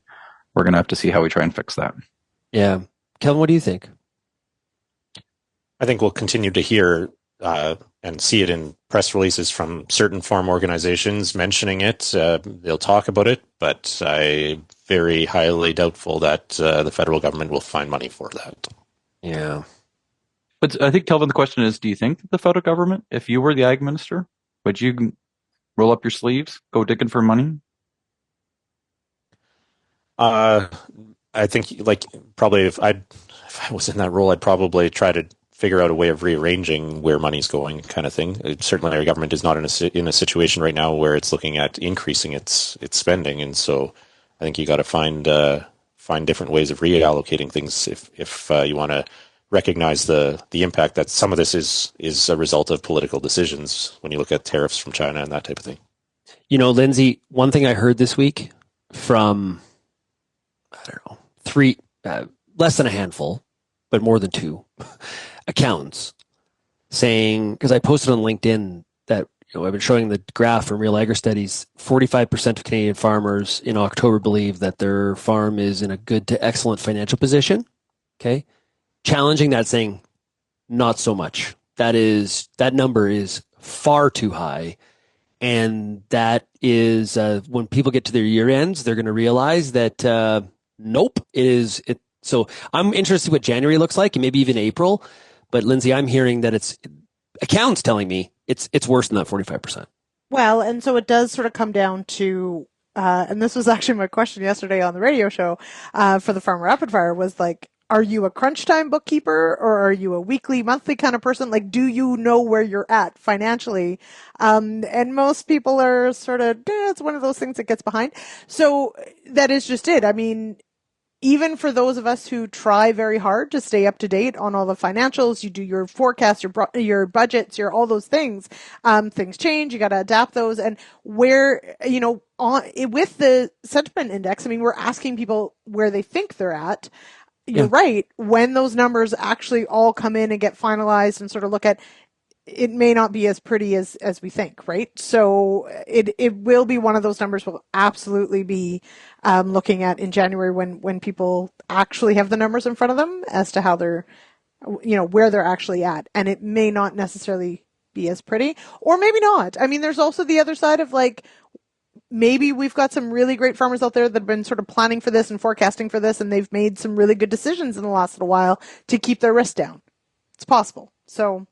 we're going to have to see how we try and fix that.
Yeah. Kelvin, what do you think?
I think we'll continue to hear and see it in press releases from certain farm organizations mentioning it. They'll talk about it, but I'm very highly doubtful that the federal government will find money for that.
Yeah.
But I think, Kelvin, the question is, do you think that the federal government, if you were the ag minister, would you roll up your sleeves, go digging for money?
I think, probably if I was in that role, I'd probably try to figure out a way of rearranging where money's going, kind of thing. Certainly, our government is not in a situation right now where it's looking at increasing its spending, and so I think you got to find different ways of reallocating things if you want to recognize the impact that some of this is a result of political decisions when you look at tariffs from China and that type of thing.
You know, Lyndsey, one thing I heard this week from, I don't know, three, less than a handful, but more than two accountants saying, because I posted on LinkedIn that, I've been showing the graph from Real Agri Studies, 45% of Canadian farmers in October believe that their farm is in a good to excellent financial position. Okay. Challenging that, saying not so much. That number is far too high. And that is when people get to their year ends, they're going to realize that nope, so I'm interested what January looks like and maybe even April. But Lyndsey, I'm hearing that accountants telling me it's worse than that 45%.
Well, and so it does sort of come down to, and this was actually my question yesterday on the radio show for the Farmer Rapid Fire, was like, are you a crunch time bookkeeper or are you a weekly, monthly kind of person? Like, do you know where you're at financially? And most people are sort of, it's one of those things that gets behind. So that is just it. I mean, even for those of us who try very hard to stay up to date on all the financials, you do your forecasts, your budgets, your all those things, things change, you got to adapt those. And where, with the sentiment index, I mean, we're asking people where they think they're at. You're right. When those numbers actually all come in and get finalized and sort of look at, it may not be as pretty as we think, right? So it will be one of those numbers we'll absolutely be looking at in January when people actually have the numbers in front of them as to how they're, where they're actually at. And it may not necessarily be as pretty, or maybe not. I mean, there's also the other side of like, maybe we've got some really great farmers out there that have been sort of planning for this and forecasting for this, and they've made some really good decisions in the last little while to keep their risk down. It's possible. So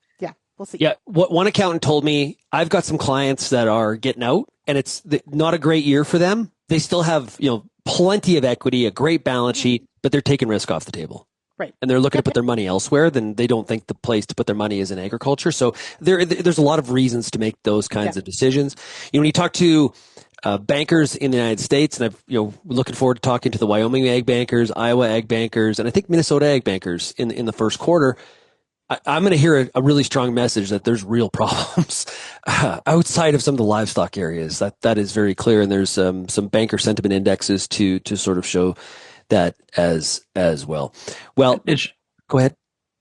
we'll see.
Yeah. What one accountant told me, I've got some clients that are getting out and it's not a great year for them. They still have, plenty of equity, a great balance sheet, but they're taking risk off the table.
Right.
And they're looking to put their money elsewhere. Then they don't think the place to put their money is in agriculture. So there's a lot of reasons to make those kinds of decisions. When you talk to bankers in the United States, and we're looking forward to talking to the Wyoming ag bankers, Iowa ag bankers, and I think Minnesota ag bankers in the first quarter, I'm going to hear a really strong message that there's real problems outside of some of the livestock areas. That is very clear, and there's some banker sentiment indexes to sort of show that as well. Well, go ahead,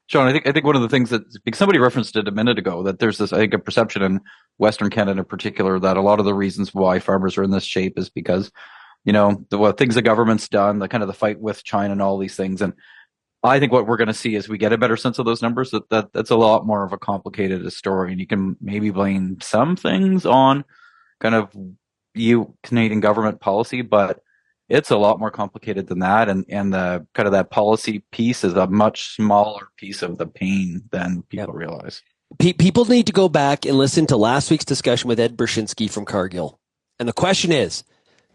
Shaun. I think one of the things that somebody referenced it a minute ago, that there's this, I think, a perception in Western Canada in particular that a lot of the reasons why farmers are in this shape is because the things the government's done, the kind of the fight with China and all these things. And I think what we're going to see is we get a better sense of those numbers, that's a lot more of a complicated story. And you can maybe blame some things on kind of Canadian government policy, but it's a lot more complicated than that. And the kind of that policy piece is a much smaller piece of the pain than people realize.
People need to go back and listen to last week's discussion with Ed Bershinsky from Cargill. And the question is,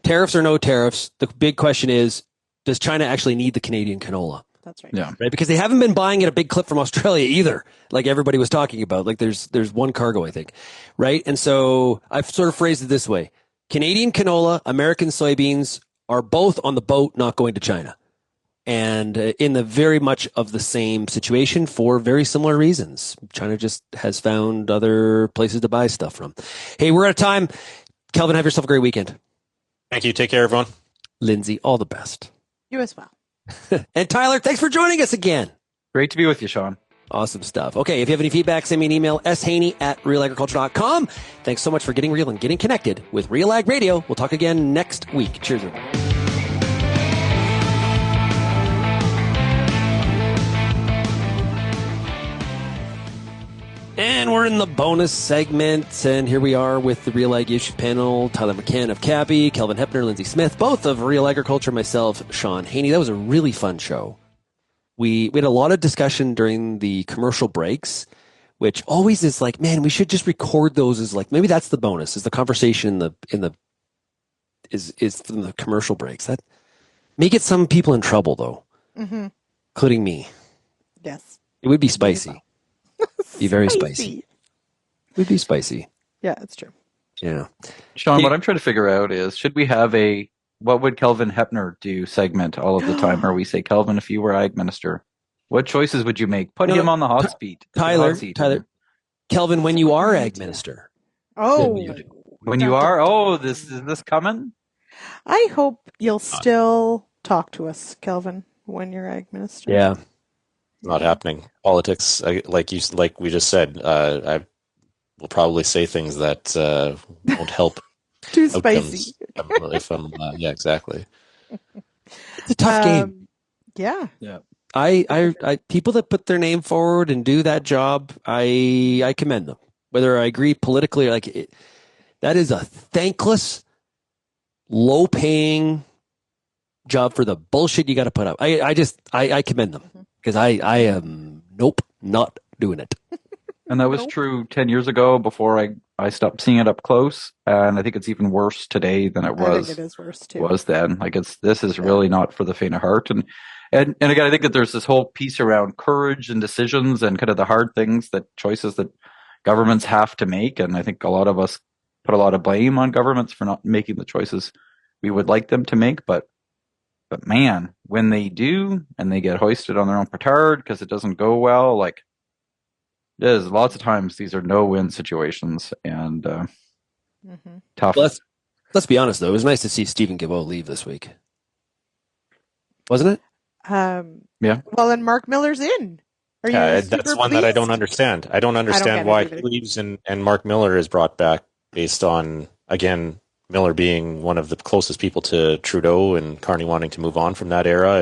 tariffs or no tariffs, the big question is, does China actually need the Canadian canola?
That's right.
Yeah.
Right. Because they haven't been buying at a big clip from Australia either, like everybody was talking about. Like there's one cargo, I think. Right. And so I've sort of phrased it this way. Canadian canola, American soybeans are both on the boat, not going to China. And in the very much of the same situation for very similar reasons. China just has found other places to buy stuff from. Hey, we're out of time. Kelvin, have yourself a great weekend.
Thank you. Take care, everyone.
Lyndsey, all the best.
You as well.
And Tyler, thanks for joining us again.
Great to be with you, Shaun.
Awesome stuff. Okay, if you have any feedback, send me an email, shaney@realagriculture.com. Thanks so much for getting real and getting connected with Real Ag Radio. We'll talk again next week. Cheers, everybody. And we're in the bonus segment, and here we are with the RealAg Issues Panel, Tyler McCann of CAPI, Kelvin Heppner, Lyndsey Smith, both of Real Agriculture, myself, Shaun Haney. That was a really fun show. We had a lot of discussion during the commercial breaks, which always is like, man, we should just record those as like, maybe that's the bonus, is the conversation is from the commercial breaks. That may get some people in trouble, though, including me.
Yes.
It would be spicy. Be very spicy. It would be spicy.
Yeah, it's true.
Yeah.
Shaun, what I'm trying to figure out is, should we have what would Kelvin Heppner do segment all of the time, where we say, Kelvin, if you were ag minister, What choices would you make? Put him on the hot seat.
Tyler, Kelvin, when you are ag minister.
When you are, is this coming?
I hope you'll still talk to us, Kelvin, when you're ag minister.
Yeah.
Not happening. Politics, like we just said, I will probably say things that won't help.
Too spicy.
Yeah, exactly.
It's a tough game.
Yeah.
I people that put their name forward and do that job, I commend them. Whether I agree politically, that is a thankless, low-paying job for the bullshit you got to put up. I commend them because I am not doing it.
And that was true 10 years ago before I stopped seeing it up close, and I think it's even worse today than it was.
I think it is worse too.
Was then. This is really not for the faint of heart, and again, I think that there's this whole piece around courage and decisions and kind of the hard things, choices that governments have to make, and I think a lot of us put a lot of blame on governments for not making the choices we would like them to make, but man, when they do and they get hoisted on their own petard because it doesn't go well, there's lots of times these are no-win situations and tough.
Let's be honest, though. It was nice to see Stephen Guilbeault leave this week. Wasn't it?
Yeah.
Well, and Mark Miller's in.
That's one that I don't understand. I don't understand why he leaves and Mark Miller is brought back based on, again, Miller being one of the closest people to Trudeau and Carney wanting to move on from that era.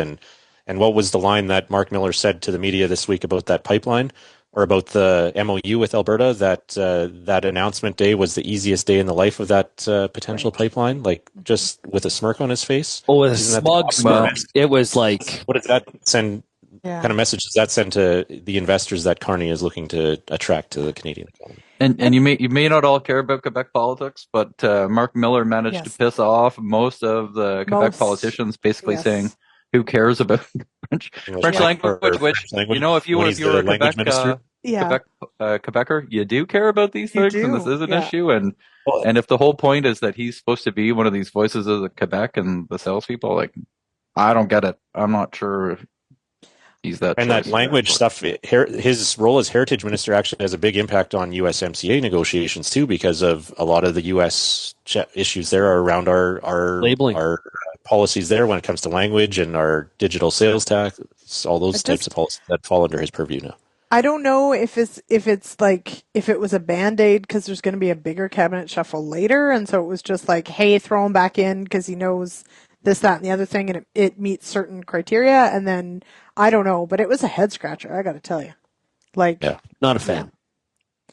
And what was the line that Mark Miller said to the media this week about that pipeline? Or about the MOU with Alberta, that announcement day was the easiest day in the life of that potential pipeline, just with a smirk on his face.
Oh, with a smug smirk. It was like...
What does that send, kind of message does that send to the investors that Carney is looking to attract to the Canadian economy?
And you may not all care about Quebec politics, but Mark Miller managed to piss off most of the Quebec politicians, basically saying, who cares about French language, which, if you were a Quebecer, you do care about these things, and this is an issue. And if the whole point is that he's supposed to be one of these voices of the Quebec and the salespeople, I don't get it. I'm not sure if he's that.
And that language stuff, his role as heritage minister actually has a big impact on USMCA negotiations too, because of a lot of the US issues there are around our
labeling,
our policies there when it comes to language and our digital sales tax, all those types of policies that fall under his purview now.
I don't know if it was a Band-Aid because there's going to be a bigger cabinet shuffle later, and so it was just hey, throw him back in because he knows this, that, and the other thing, and it meets certain criteria, and then I don't know, but it was a head scratcher, I got to tell you.
Not a fan.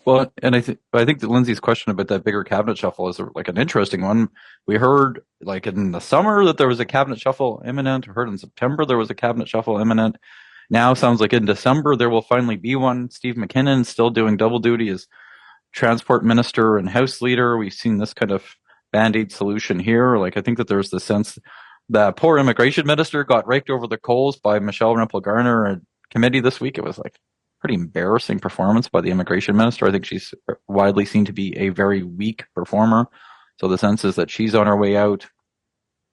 Well, and I think that Lyndsey's question about that bigger cabinet shuffle is an interesting one. We heard in the summer that there was a cabinet shuffle imminent. We heard in September there was a cabinet shuffle imminent. Now sounds like in December there will finally be one. Steve McKinnon still doing double duty as transport minister and House leader. We've seen this kind of Band-Aid solution here. I think that there's the sense that poor immigration minister got raked over the coals by Michelle Rempel-Garner at committee this week. It was pretty embarrassing performance by the immigration minister. I think she's widely seen to be a very weak performer. So the sense is that she's on her way out.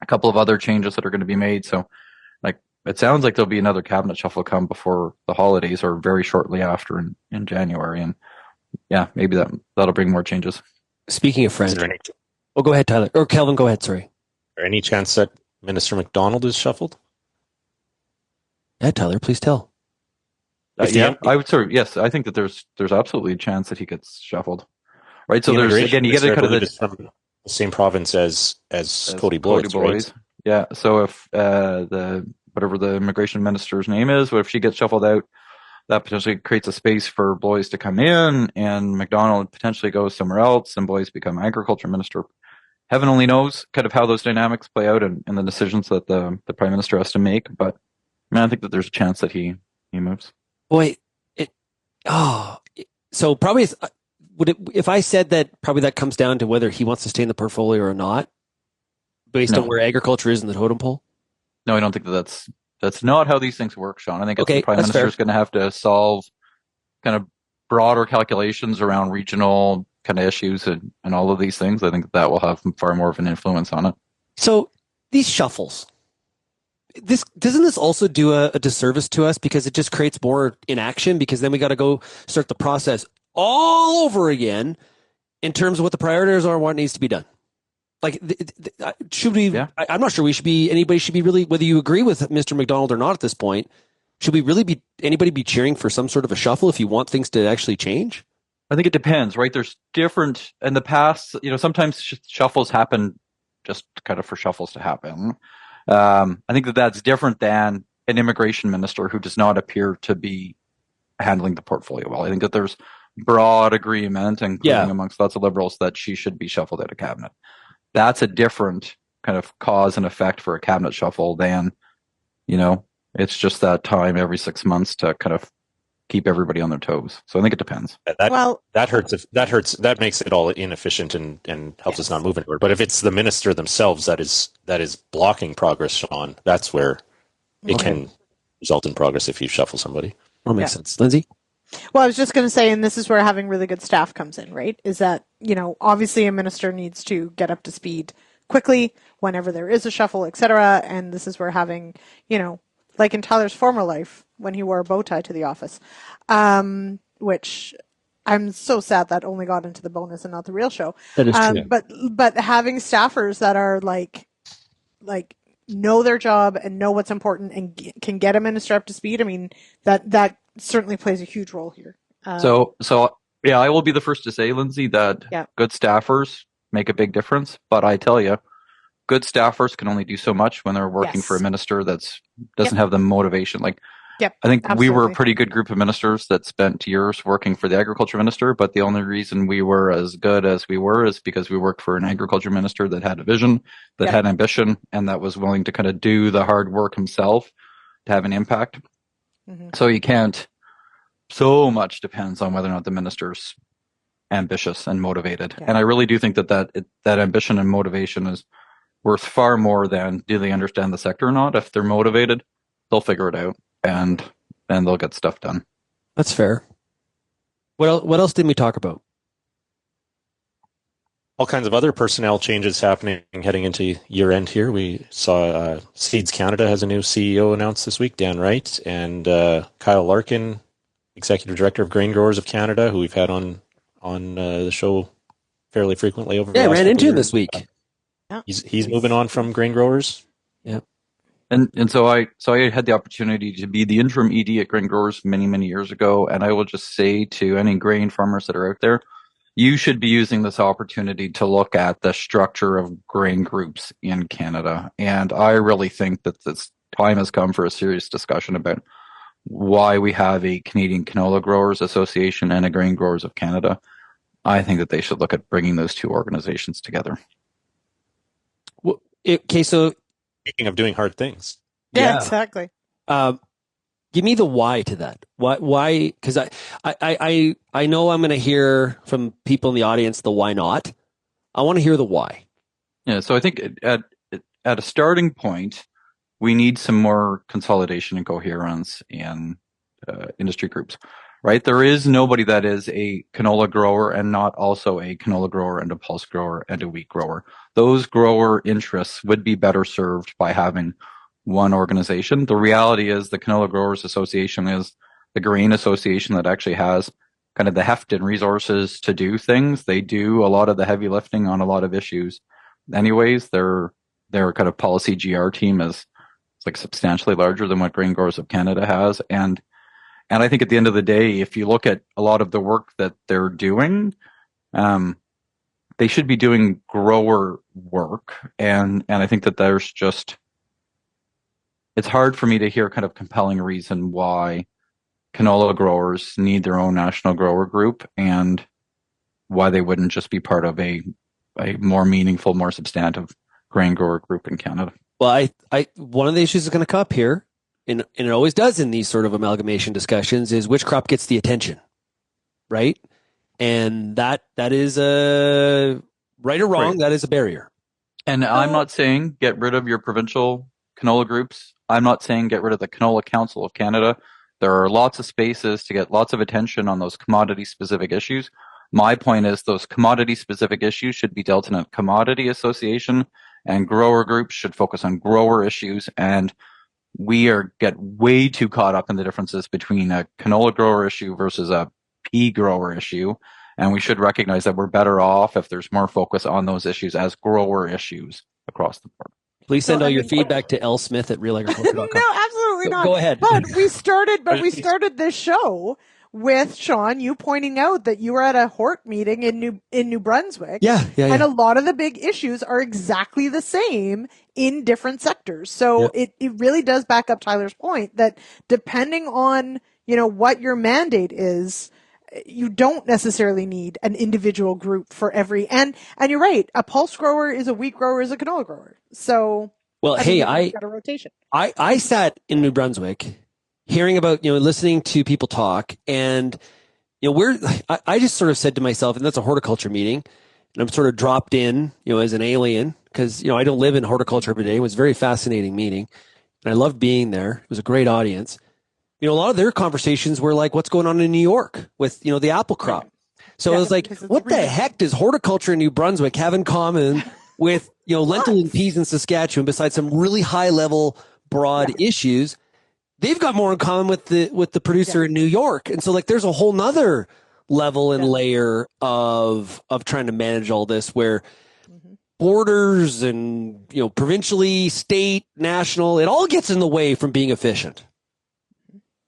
A couple of other changes that are going to be made. So it sounds like there'll be another cabinet shuffle come before the holidays or very shortly after in January. And yeah, maybe that'll bring more changes.
Speaking of French, go ahead, Tyler. Or Kelvin, go ahead, sorry.
Is there any chance that Minister MacDonald is shuffled?
Yeah, Tyler, please tell.
I would yes. I think that there's absolutely a chance that he gets shuffled. Right. So there's again, you get to kind of
from the same province as Cody Blois. Right?
Yeah. So if whatever the immigration minister's name is, what if she gets shuffled out, that potentially creates a space for Blois to come in, and MacDonald potentially goes somewhere else, and Blois become agriculture minister. Heaven only knows kind of how those dynamics play out and the decisions that the prime minister has to make. But I think that there's a chance that he moves.
Boy, so probably if I said that, probably that comes down to whether he wants to stay in the portfolio or not, based on where agriculture is in the totem pole.
No, I don't think that's not how these things work, Shaun. I think the prime minister is going to have to solve kind of broader calculations around regional kind of issues and all of these things. I think that will have far more of an influence on it.
So these shuffles, doesn't this also do a disservice to us because it just creates more inaction because then we got to go start the process all over again in terms of what the priorities are and what needs to be done. Like, should we? Yeah. I'm not sure anybody should be really, whether you agree with Mr. McDonald or not at this point, should we really anybody be cheering for some sort of a shuffle if you want things to actually change?
I think it depends, right? There's different, in the past, sometimes shuffles happen just kind of for shuffles to happen. I think that's different than an immigration minister who does not appear to be handling the portfolio well. I think that there's broad agreement, including amongst lots of Liberals, that she should be shuffled out of cabinet. That's a different kind of cause and effect for a cabinet shuffle than, it's just that time every 6 months to kind of keep everybody on their toes. So I think it depends.
That hurts. That makes it all inefficient and helps us not move anywhere. But if it's the minister themselves that is blocking progress, Shaun, that's where it can result in progress if you shuffle somebody.
That makes sense. Lyndsey?
Well, I was just going to say, and this is where having really good staff comes in, right? Is that, obviously a minister needs to get up to speed quickly whenever there is a shuffle, etc. And this is where having, like in Tyler's former life, when he wore a bow tie to the office, which I'm so sad that only got into the bonus and not the real show.
That is true.
But having staffers that are like know their job and know what's important and can get a minister up to speed. I mean, that certainly plays a huge role here.
So I will be the first to say, Lyndsey, that good staffers make a big difference. But I tell you, good staffers can only do so much when they're working for a minister that doesn't have the motivation. I think we were a pretty good group of ministers that spent years working for the agriculture minister, but the only reason we were as good as we were is because we worked for an agriculture minister that had a vision, that had ambition, and that was willing to kind of do the hard work himself to have an impact. Mm-hmm. So you can't, so much depends on whether or not the minister's ambitious and motivated. Yeah. And I really do think that ambition and motivation is worth far more than do they understand the sector or not. If they're motivated, they'll figure it out. And they'll get stuff done.
That's fair. What else didn't we talk about?
All kinds of other personnel changes happening heading into year end here. We saw Seeds Canada has a new CEO announced this week, Dan Wright, and Kyle Larkin, Executive Director of Grain Growers of Canada, who we've had on the show fairly frequently over the last
ran into him this week.
He's moving on from Grain Growers.
Yeah.
And so I had the opportunity to be the interim ED at Grain Growers many, many years ago. And I will just say to any grain farmers that are out there, you should be using this opportunity to look at the structure of grain groups in Canada. And I really think that this time has come for a serious discussion about why we have a Canadian Canola Growers Association and a Grain Growers of Canada. I think that they should look at bringing those two organizations together.
Okay, so
speaking of doing hard things.
Yeah, exactly.
Give me the why to that. Why? Because I know I'm going to hear from people in the audience the why not. I want to hear the why.
Yeah, so I think at a starting point, we need some more consolidation and coherence in industry groups, right? There is nobody that is a canola grower and not also a canola grower and a pulse grower and a wheat grower. Those grower interests would be better served by having one organization. The reality is the Canola Growers Association is the grain association that actually has kind of the heft and resources to do things. They do a lot of the heavy lifting on a lot of issues. Anyways, their kind of policy GR team is like substantially larger than what Grain Growers of Canada has. And I think at the end of the day, if you look at a lot of the work that they're doing, they should be doing grower work. And I think that there's just, it's hard for me to hear kind of compelling reason why canola growers need their own national grower group and why they wouldn't just be part of a more meaningful, more substantive grain grower group in Canada.
Well, I one of the issues is going to come up here, and it always does in these sort of amalgamation discussions, is which crop gets the attention, right? And that is a right or wrong, right. That is a barrier.
And I'm not saying get rid of your provincial canola groups. I'm not saying get rid of the Canola Council of Canada. There are lots of spaces to get lots of attention on those commodity-specific issues. My point is those commodity-specific issues should be dealt in a commodity association, and grower groups should focus on grower issues, and we get way too caught up in the differences between a canola grower issue versus a pea grower issue. And we should recognize that we're better off if there's more focus on those issues as grower issues across the board.
Please send all your feedback to lsmith@realagriculture.com.
No, absolutely not.
Go ahead.
But we started this show with Shaun, you pointing out that you were at a Hort meeting in New Brunswick.
Yeah.
And a lot of the big issues are exactly the same in different sectors. So it really does back up Tyler's point that depending on, what your mandate is, you don't necessarily need an individual group for every, and you're right. A pulse grower is a wheat grower is a canola grower. So,
well,
got a rotation.
I sat in New Brunswick hearing about, listening to people talk, and, I just sort of said to myself, and that's a horticulture meeting, and I'm sort of dropped in, as an alien, because, I don't live in horticulture every day. It was a very fascinating meeting, and I loved being there. It was a great audience. A lot of their conversations were like, what's going on in New York with, the apple crop. So I was like, what the heck does horticulture in New Brunswick have in common with, lentil and peas in Saskatchewan, besides some really high level, broad issues? They've got more in common with the producer in New York. And so there's a whole nother level and layer of trying to manage all this where borders and, provincially, state, national, it all gets in the way from being efficient.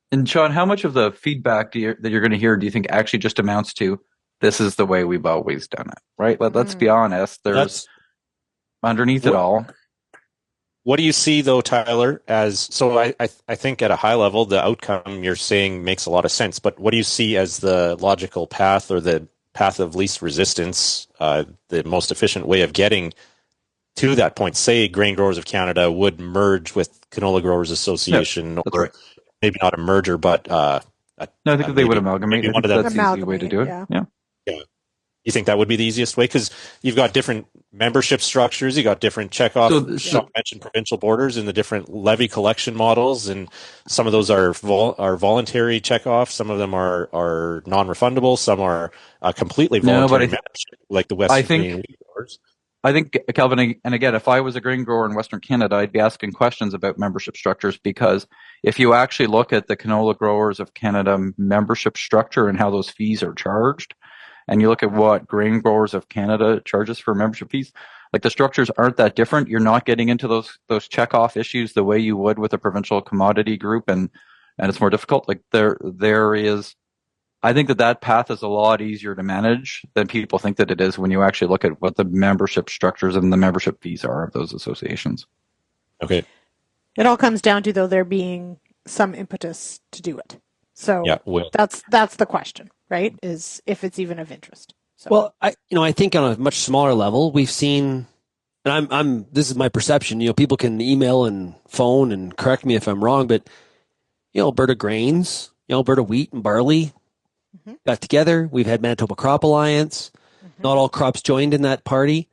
And Shaun, how much of the feedback that you're going to hear do you think actually just amounts to this is the way we've always done it, right? Let's be honest. There's underneath it all.
What do you see though, Tyler? I think at a high level, the outcome you're saying makes a lot of sense. But what do you see as the logical path or the path of least resistance, the most efficient way of getting to that point? Say Grain Growers of Canada would merge with Canola Growers Association, or right. Maybe not a merger, but
no, I think they would amalgamate. That's the easy way to do it. Yeah.
You think that would be the easiest way? Because you've got different membership structures, you got different checkoff. So, Shaun mentioned provincial borders and the different levy collection models, and some of those are voluntary checkoff. Some of them are non-refundable. Some are completely voluntary, like the Western Canadian growers.
I think, Kelvin, and again, if I was a grain grower in Western Canada, I'd be asking questions about membership structures, because if you actually look at the Canola Growers of Canada membership structure and how those fees are charged, and you look at what Grain Growers of Canada charges for membership fees, the structures aren't that different. You're not getting into those checkoff issues the way you would with a provincial commodity group, and it's more difficult. There is, I think that path is a lot easier to manage than people think that it is when you actually look at what the membership structures and the membership fees are of those associations.
Okay.
It all comes down to, though, there being some impetus to do it. So that's the question, right? Is if it's even of interest. So.
Well, I think on a much smaller level, we've seen, and this is my perception. People can email and phone and correct me if I'm wrong, but Alberta Grains, Alberta Wheat and Barley got together. We've had Manitoba Crop Alliance. Not all crops joined in that party,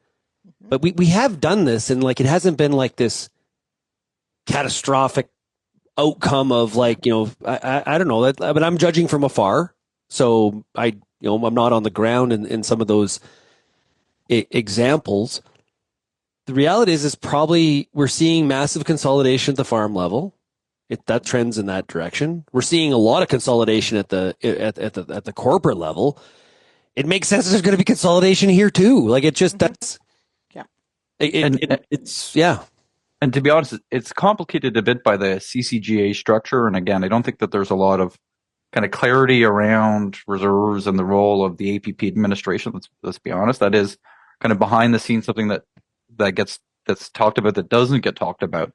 but we have done this, and it hasn't been this catastrophic outcome of I don't know that, but I'm judging from afar, so I'm not on the ground in some of those examples. The reality is probably we're seeing massive consolidation at the farm level. That trends in that direction. We're seeing a lot of consolidation at the corporate level. It makes sense there's going to be consolidation here too.
And to be honest, it's complicated a bit by the CCGA structure. And again, I don't think that there's a lot of kind of clarity around reserves and the role of the APP administration. Let's be honest. That is kind of behind the scenes, something that's talked about that doesn't get talked about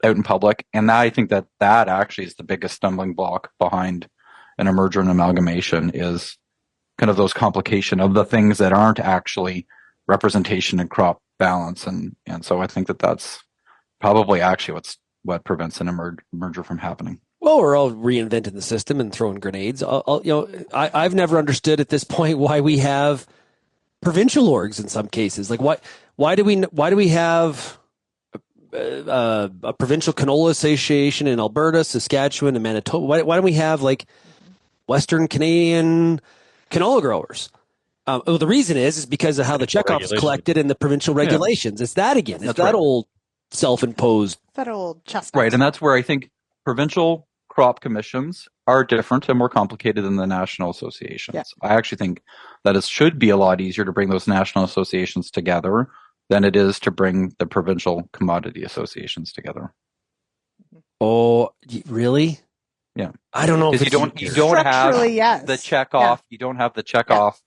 out in public. And I think that actually is the biggest stumbling block behind an merger and amalgamation, is kind of those complication of the things that aren't actually representation and crop balance. And so I think that's probably actually what prevents an merger from happening.
Well, we're all reinventing the system and throwing grenades. I've never understood at this point why we have provincial orgs in some cases. Why do we have a provincial canola association in Alberta, Saskatchewan, and Manitoba? Why don't we have Western Canadian canola growers? The reason is because of how the checkoff is collected in the provincial regulations. It's that again. It's that old self-imposed.
Federal chestnut.
Right, and that's where I think provincial crop commissions are different and more complicated than the national associations.
Yeah.
I actually think that it should be a lot easier to bring those national associations together than it is to bring the provincial commodity associations together.
Oh, really?
Yeah.
I don't know.
Because you don't have
yes.
the check off. You don't have the check off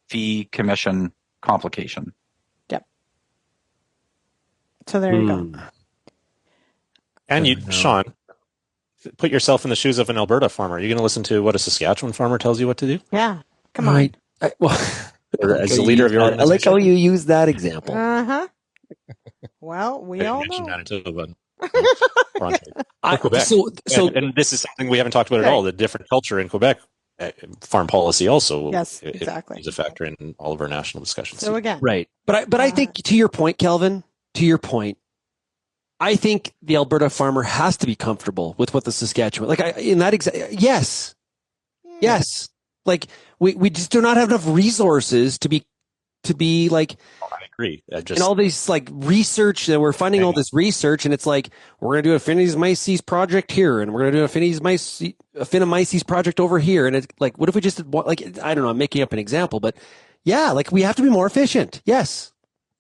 fee commission complication.
Yep. So there you go.
And you, Shaun, put yourself in the shoes of an Alberta farmer. Are you going to listen to what a Saskatchewan farmer tells you what to do?
Yeah. Come on.
As the leader of your organization?
I like how you use that example.
Uh-huh. Well, we all
mentioned
know.
Manitoba. Quebec. And this is something we haven't talked about at all. The different culture in Quebec, farm policy also
exactly.
is a factor in all of our national discussions.
So again,
right. But I think to your point, Kelvin, I think the Alberta farmer has to be comfortable with what the Saskatchewan, yes. Like we just do not have enough resources to be like,
I agree.
And all these like research that we're funding all this research, and it's like we're going to do a Phenomyces project here, and we're going to do a Phenomyces project over here, and it's like, what if we just did, like, I don't know, I'm making up an example, but yeah, like we have to be more efficient. Yes.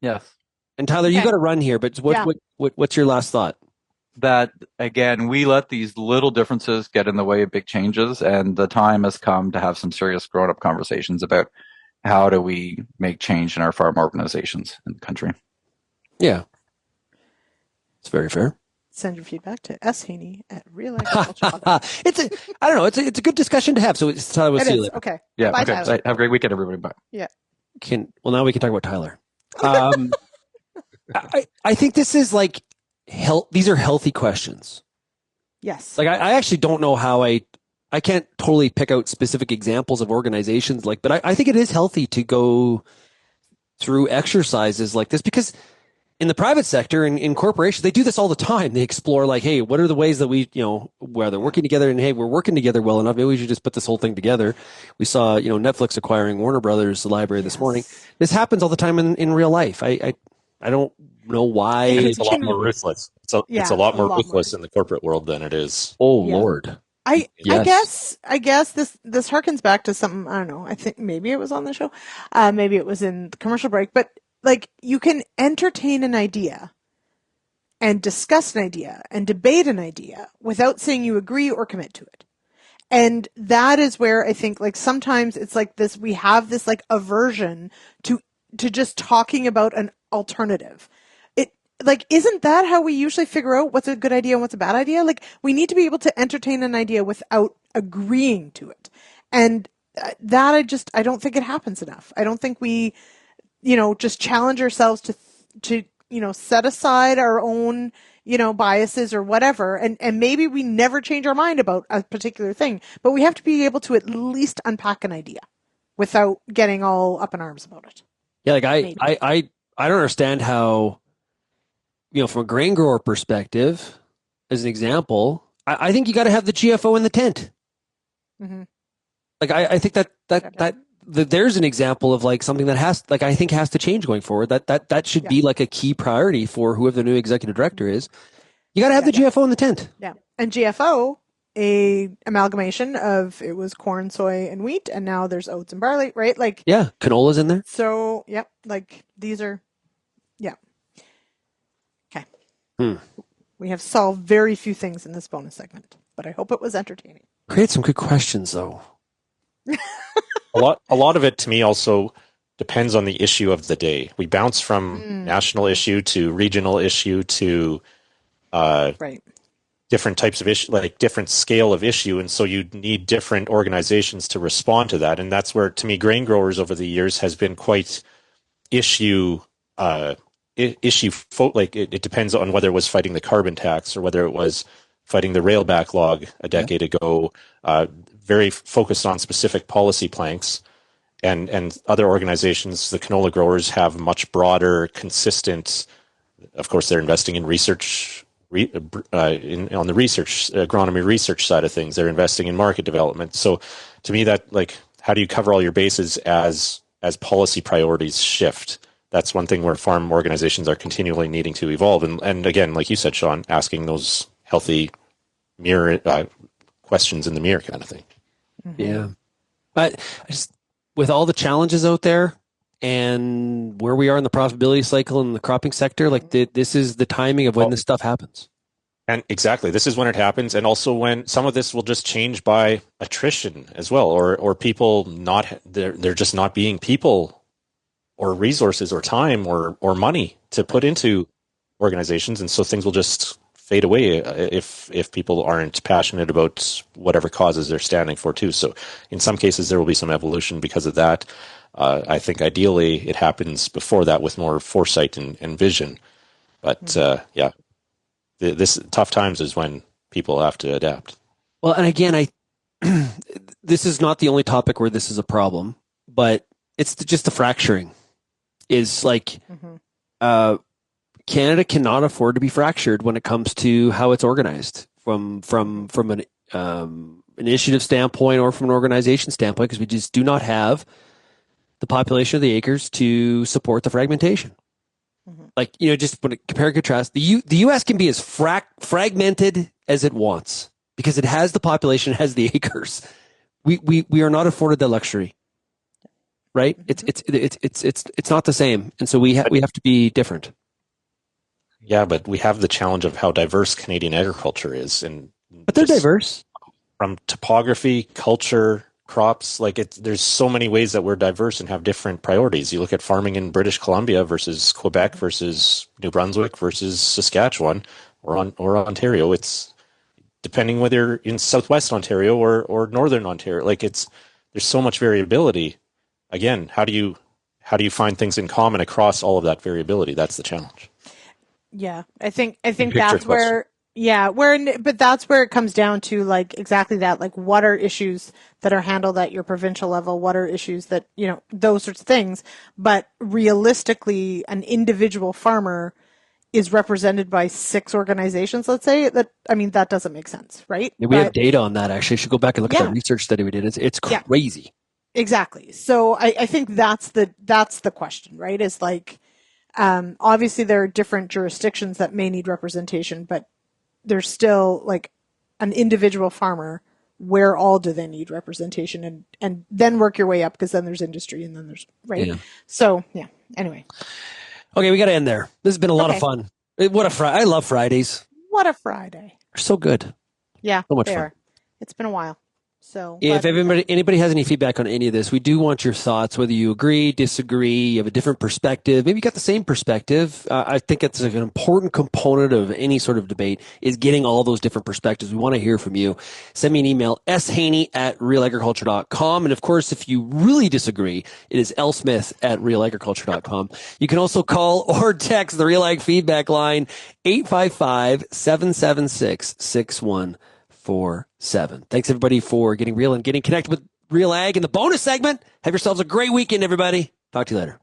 And Tyler, you got to run here, but what's your last thought?
That again, we let these little differences get in the way of big changes, and the time has come to have some serious grown-up conversations about how do we make change in our farm organizations in the country.
Yeah. It's very fair.
Send your feedback to shaney@realagriculture.com.
I don't know. It's a good discussion to have. So it's Tyler. We'll see you later.
Okay.
Yeah.
Bye,
okay.
Tyler.
Have a great weekend, everybody. Bye.
Yeah.
Now we can talk about Tyler. I think this is like these are healthy questions.
Yes.
Like I actually don't know how I can't totally pick out specific examples of organizations but I think it is healthy to go through exercises like this, because in the private sector and in corporations, they do this all the time. They explore like, hey, what are the ways that we, where they're working together, and hey, we're working together well enough. Maybe we should just put this whole thing together. We saw, Netflix acquiring Warner Brothers library this morning. This happens all the time in real life. I don't know why.
It's a lot more ruthless. It's a lot more ruthless in the corporate world than it is.
Oh, Lord.
I guess this harkens back to something, I don't know, I think maybe it was on the show, maybe it was in the commercial break, but like you can entertain an idea and discuss an idea and debate an idea without saying you agree or commit to it. And that is where I think like sometimes it's like this, we have this like aversion to just talking about an alternative. Like, isn't that how we usually figure out what's a good idea and what's a bad idea? Like, we need to be able to entertain an idea without agreeing to it. And that I don't think it happens enough. I don't think we, just challenge ourselves to set aside our own, biases or whatever. And maybe we never change our mind about a particular thing, but we have to be able to at least unpack an idea without getting all up in arms about it.
Yeah. Like I don't understand how, from a grain grower perspective, as an example, I think you got to have the GFO in the tent.
Mm-hmm.
Like I think that there's an example of like something that has to change going forward. That should be like a key priority for whoever the new executive director is. You got to have the GFO in the tent.
Yeah, and GFO, a amalgamation of it was corn, soy, and wheat, and now there's oats and barley, right? Like
canola's in there.
So like these are. We have solved very few things in this bonus segment, but I hope it was entertaining.
Create some good questions, though.
A lot of it, to me, also depends on the issue of the day. We bounce from national issue to regional issue to different types of issue, like different scale of issue, and so you need different organizations to respond to that. And that's where, to me, grain growers over the years has been quite issue. It depends on whether it was fighting the carbon tax or whether it was fighting the rail backlog a decade ago, very focused on specific policy planks, and other organizations, the canola growers, have much broader, consistent, of course they're investing in research, on the research, agronomy research side of things, they're investing in market development. So to me that, like, how do you cover all your bases as policy priorities shift? that's one thing where farm organizations are continually needing to evolve. And again, like you said, Shaun, asking those healthy mirror questions in the mirror kind of thing.
Mm-hmm. Yeah. But with all the challenges out there and where we are in the profitability cycle in the cropping sector, like this is the timing of when this stuff happens.
And exactly, this is when it happens, and also when some of this will just change by attrition as well, or people they're just not being people or resources or time or money to put into organizations, and so things will just fade away if people aren't passionate about whatever causes they're standing for too. So in some cases there will be some evolution because of that. I think ideally it happens before that with more foresight and vision, but yeah. This tough times is when people have to adapt.
Well, and again, this is not the only topic where this is a problem, but it's just the fracturing is like, Canada cannot afford to be fractured when it comes to how it's organized from an initiative standpoint or from an organization standpoint, because we just do not have the population of the acres to support the fragmentation. Like, just when it compare and contrast, the U.S. can be as fragmented as it wants because it has the population, it has the acres. We are not afforded that luxury, right? It's not the same, and so we have to be different.
Yeah, but we have the challenge of how diverse Canadian agriculture is,
but they're diverse
from topography, culture, crops. Like there's so many ways that we're diverse and have different priorities. You look at farming in British Columbia versus Quebec versus New Brunswick versus Saskatchewan or Ontario. It's depending whether you're in Southwest Ontario or Northern Ontario. Like there's so much variability. Again, how do you find things in common across all of that variability? That's the challenge.
Yeah, I think that's where. Yeah, but that's where it comes down to like exactly that, like what are issues that are handled at your provincial level, what are issues that, those sorts of things. But realistically, an individual farmer is represented by 6 organizations, let's say, that doesn't make sense, right?
Yeah, we have data on that, actually. I should go back and look at that research study we did. It's crazy.
Yeah, exactly. So I think that's the question, right? Is like, obviously there are different jurisdictions that may need representation, but there's still like an individual farmer, where all do they need representation, and then work your way up, because then there's industry and then there's
Yeah.
So yeah. Anyway.
Okay, we got to end there. This has been a lot of fun. What a Friday! I love Fridays.
What a Friday!
They're so good.
Yeah,
so much fun.
It's been a while. So
if anybody has any feedback on any of this, we do want your thoughts, whether you agree, disagree, you have a different perspective, maybe you got the same perspective. I think it's an important component of any sort of debate is getting all those different perspectives. We want to hear from you. Send me an email, shaney@realagriculture.com. And of course, if you really disagree, it is lsmith@realagriculture.com. You can also call or text the RealAg feedback line, 855-776-6147. Thanks everybody for getting real and getting connected with RealAg in the bonus segment. Have yourselves a great weekend, everybody. Talk to you later.